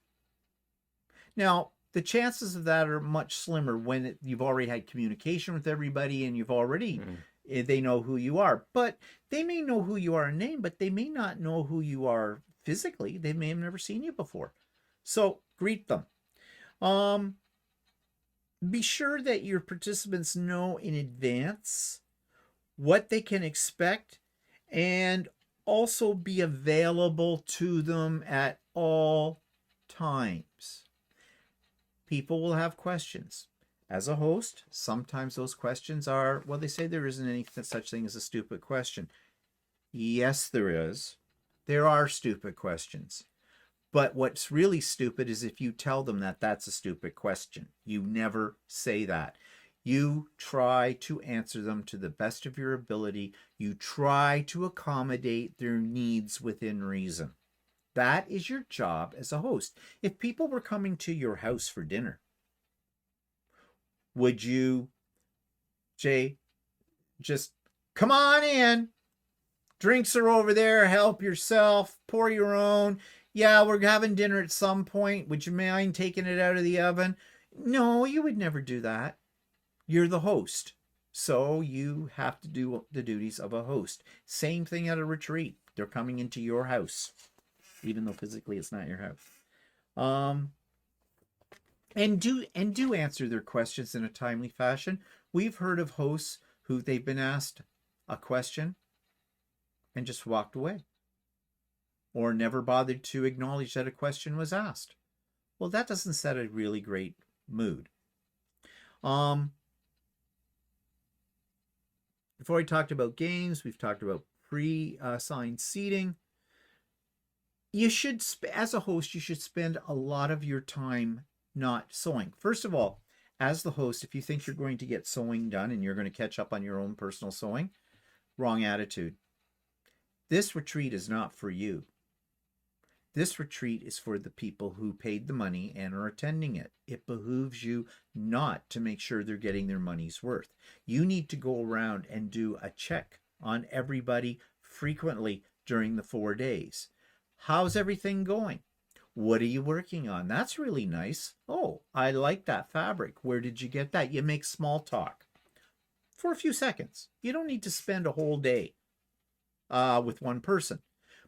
Now, the chances of that are much slimmer when you've already had communication with everybody and you've already, they know who you are. But they may know who you are in name, but they may not know who you are physically. They may have never seen you before. So greet them. Be sure that your participants know in advance what they can expect, and also be available to them at all times. People will have questions. As a host, sometimes those questions are, well, they say there isn't any such thing as a stupid question. Yes, there is. There are stupid questions. But what's really stupid is if you tell them that that's a stupid question. You never say that. You try to answer them to the best of your ability. You try to accommodate their needs within reason. That is your job as a host. If people were coming to your house for dinner, would you, Jay, just come on in? Drinks are over there. Help yourself. Pour your own. Yeah, we're having dinner at some point. Would you mind taking it out of the oven? No, you would never do that. You're the host, so you have to do the duties of a host. Same thing at a retreat. They're coming into your house, even though physically it's not your house. And do answer their questions in a timely fashion. We've heard of hosts who they've been asked a question and just walked away, or never bothered to acknowledge that a question was asked. Well, that doesn't set a really great mood. Before we talked about games, we've talked about pre-assigned seating. You should, as a host, you should spend a lot of your time not sewing. First of all, as the host, if you think you're going to get sewing done and you're going to catch up on your own personal sewing, wrong attitude. This retreat is not for you. This retreat is for the people who paid the money and are attending it. It behooves you not to make sure they're getting their money's worth. You need to go around and do a check on everybody frequently during the 4 days. How's everything going? What are you working on? That's really nice. Oh, I like that fabric. Where did you get that? You make small talk for a few seconds. You don't need to spend a whole day with one person.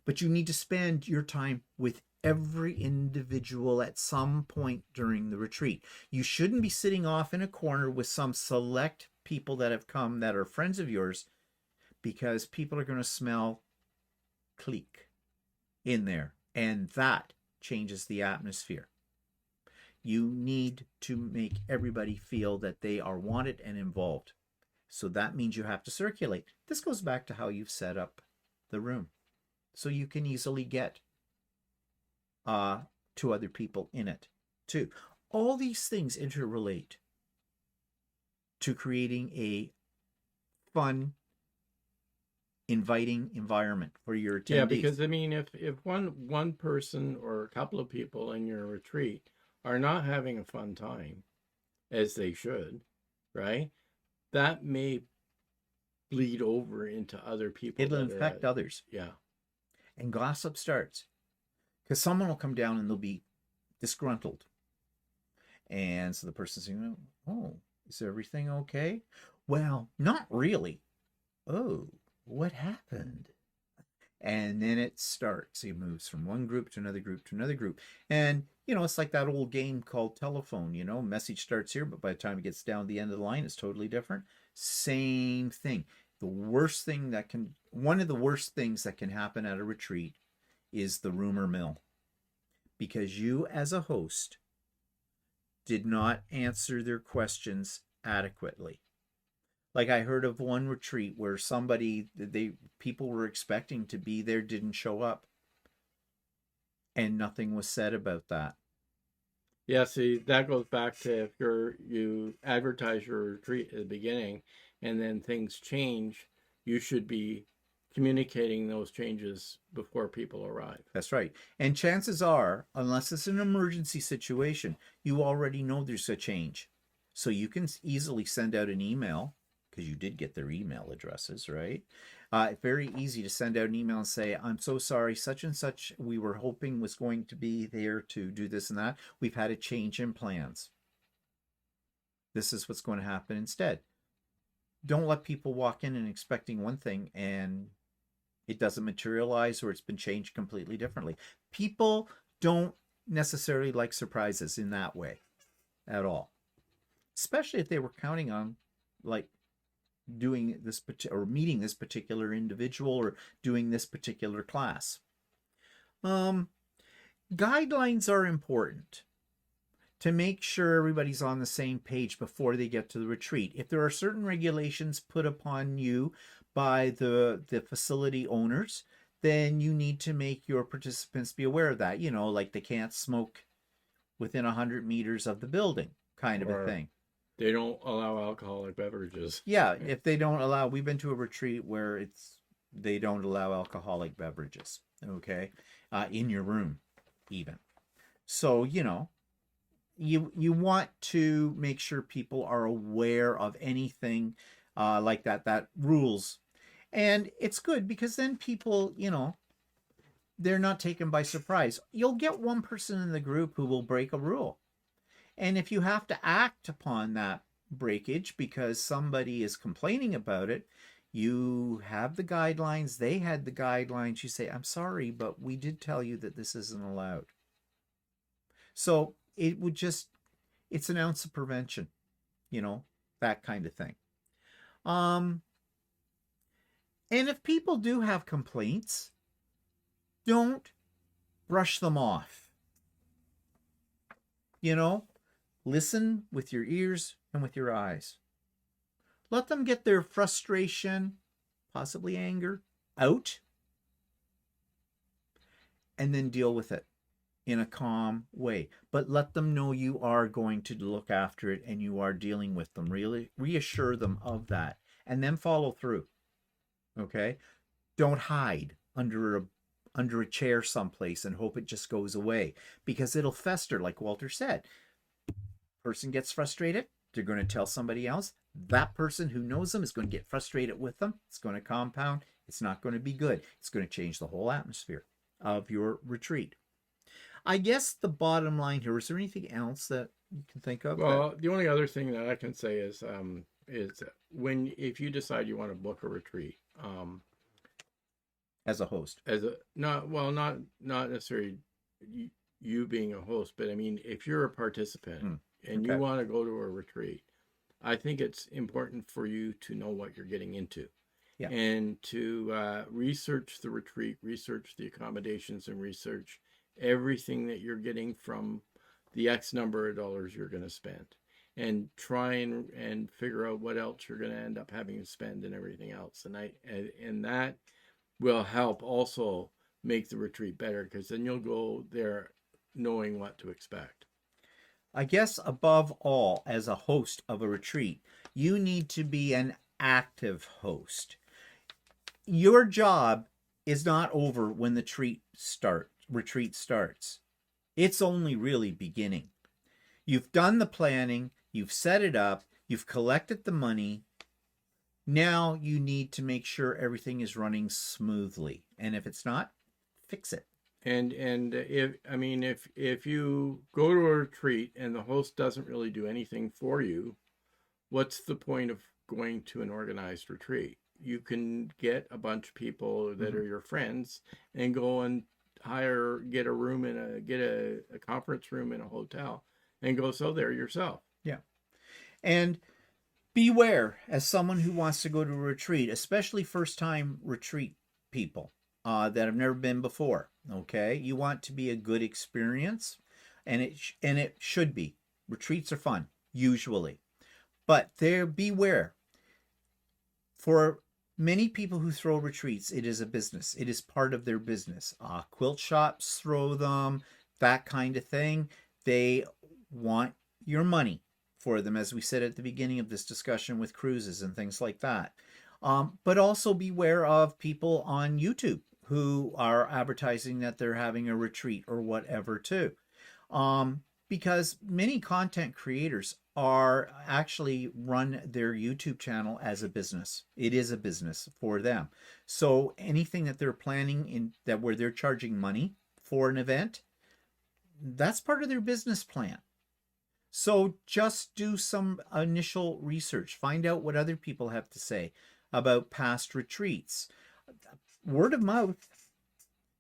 But you need to spend your time with every individual at some point during the retreat. You shouldn't be sitting off in a corner with some select people that have come that are friends of yours, because people are going to smell clique in there, and that changes the atmosphere. You need to make everybody feel that they are wanted and involved. So that means you have to circulate. This goes back to how you've set up the room, so you can easily get to other people in it too. All these things interrelate to creating a fun, inviting environment for your attendees. Yeah, because I mean, if one person or a couple of people in your retreat are not having a fun time, as they should, right? That may bleed over into other people. It'll infect others. Yeah. And gossip starts, because someone will come down and they'll be disgruntled. And so the person's saying, oh, is everything okay? Well, not really. Oh, what happened? And then it starts. He moves from one group to another group to another group. And, it's like that old game called telephone, message starts here, but by the time it gets down to the end of the line, it's totally different. Same thing. One of the worst things that can happen at a retreat is the rumor mill, because you as a host did not answer their questions adequately. Like I heard of one retreat where people were expecting to be there, didn't show up, and nothing was said about that. Yeah, see, that goes back to if you advertise your retreat at the beginning and then things change, you should be communicating those changes before people arrive. That's right. And chances are, unless it's an emergency situation, you already know there's a change. So you can easily send out an email because you did get their email addresses, right? Very easy to send out an email and say, I'm so sorry, such and such, we were hoping was going to be there to do this and that. We've had a change in plans. This is what's going to happen instead. Don't let people walk in and expecting one thing and it doesn't materialize, or it's been changed completely differently. People don't necessarily like surprises in that way at all, especially if they were counting on like doing this or meeting this particular individual or doing this particular class. Guidelines are important to make sure everybody's on the same page before they get to the retreat. If there are certain regulations put upon you by the facility owners, then you need to make your participants be aware of that. You know, like they can't smoke within 100 meters of the building, kind of a thing. They don't allow alcoholic beverages. Yeah, if they don't allow, we've been to a retreat where they don't allow alcoholic beverages, okay, in your room even. So, you know, you want to make sure people are aware of anything like that rules. And it's good because then people, you know, they're not taken by surprise. You'll get one person in the group who will break a rule. And if you have to act upon that breakage because somebody is complaining about it, you have the guidelines, they had the guidelines, you say, I'm sorry, but we did tell you that this isn't allowed. So it's an ounce of prevention, you know, that kind of thing. And if people do have complaints, don't brush them off. You know, listen with your ears and with your eyes. Let them get their frustration, possibly anger, out, and then deal with it in a calm way. But let them know you are going to look after it and you are dealing with them. Really reassure them of that and then follow through. Okay? Don't hide under a chair someplace and hope it just goes away, because it'll fester, like Walter said. Person gets frustrated, they're going to tell somebody else. That person who knows them is going to get frustrated with them. It's going to compound. It's not going to be good. It's going to change the whole atmosphere of your retreat. I guess the bottom line here, is there anything else that you can think of? Well, the only other thing that I can say is if you decide you want to book a retreat, as a host, not necessarily you being a host, but I mean, if you're a participant and you want to go to a retreat, I think it's important for you to know what you're getting into. Yeah. And to research the retreat, research the accommodations, and research everything that you're getting from the X number of dollars you're going to spend, and try and figure out what else you're going to end up having to spend and everything else. And that will help also make the retreat better, because then you'll go there knowing what to expect. I guess above all, as a host of a retreat, you need to be an active host. Your job is not over when the retreat starts. It's only really beginning. You've done the planning, you've set it up, you've collected the money. Now you need to make sure everything is running smoothly. And if it's not, fix it. And if you go to a retreat and the host doesn't really do anything for you, what's the point of going to an organized retreat? You can get a bunch of people that are your friends and go and get a room get a conference room in a hotel and go sell there yourself. Yeah. And beware, as someone who wants to go to a retreat, especially first-time retreat people that have never been before, okay? You want to be a good experience, and it should be. Retreats are fun, usually. But beware. For many people who throw retreats, it is a business. It is part of their business. Quilt shops throw them, that kind of thing. They want your money for them, as we said at the beginning of this discussion with cruises and things like that. But also beware of people on YouTube who are advertising that they're having a retreat or whatever too. because many content creators are actually run their YouTube channel as a business. It is a business for them. So anything that they're planning in that where they're charging money for an event, that's part of their business plan. So just do some initial research. Find out what other people have to say about past retreats. Word of mouth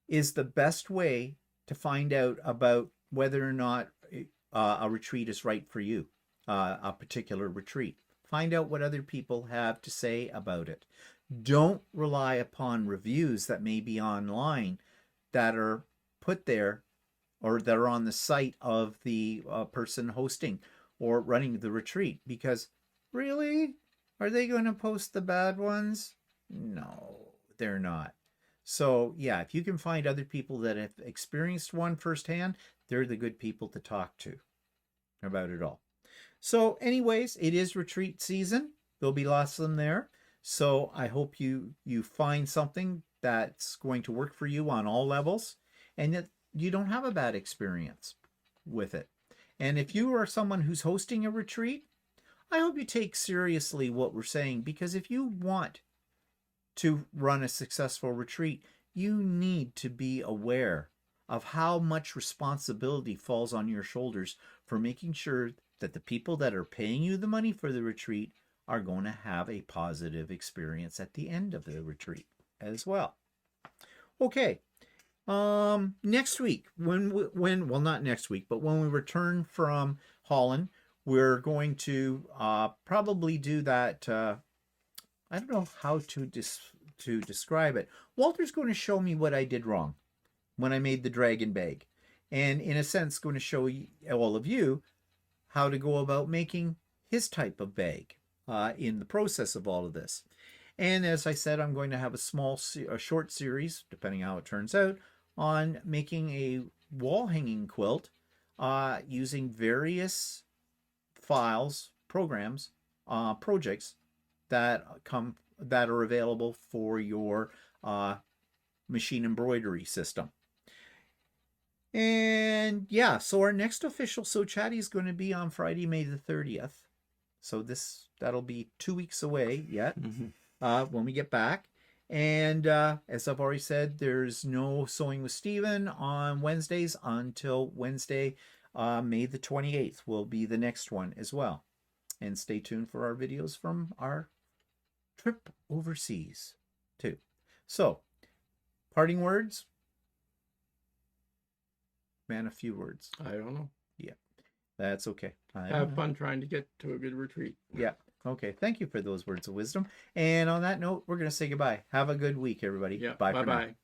is the best way to find out about whether or not a retreat is right for you, a particular retreat. Find out what other people have to say about it. Don't rely upon reviews that may be online that are put there or that are on the site of the person hosting or running the retreat, because really, are they going to post the bad ones? No, they're not. So yeah, if you can find other people that have experienced one firsthand, they're the good people to talk to about it all. So anyways, it is retreat season. There'll be lots of them there. So I hope you find something that's going to work for you on all levels, and that you don't have a bad experience with it. And if you are someone who's hosting a retreat, I hope you take seriously what we're saying, because if you want to run a successful retreat, you need to be aware of how much responsibility falls on your shoulders for making sure that the people that are paying you the money for the retreat are going to have a positive experience at the end of the retreat as well. Okay. Next week, well, not next week, but when we return from Holland, we're going to probably do that. I don't know how to describe it. Walter's going to show me what I did wrong when I made the dragon bag, and in a sense, going to show all of you how to go about making his type of bag in the process of all of this. And as I said, I'm going to have a short series, depending how it turns out, on making a wall hanging quilt using various files, programs, projects that are available for your machine embroidery system. And yeah, so our next official Chatty is going to be on Friday, May the 30th. So that'll be 2 weeks away yet when we get back. And as I've already said, there's no Sewing with Stephen on Wednesdays until Wednesday, May the 28th will be the next one as well. And stay tuned for our videos from our trip overseas too. So, parting words? Man, a few words. I don't know. Yeah, that's okay. Have fun trying to get to a good retreat. Yeah. Okay. Thank you for those words of wisdom. And on that note, we're going to say goodbye. Have a good week, everybody. Yeah. Bye for now. Bye-bye.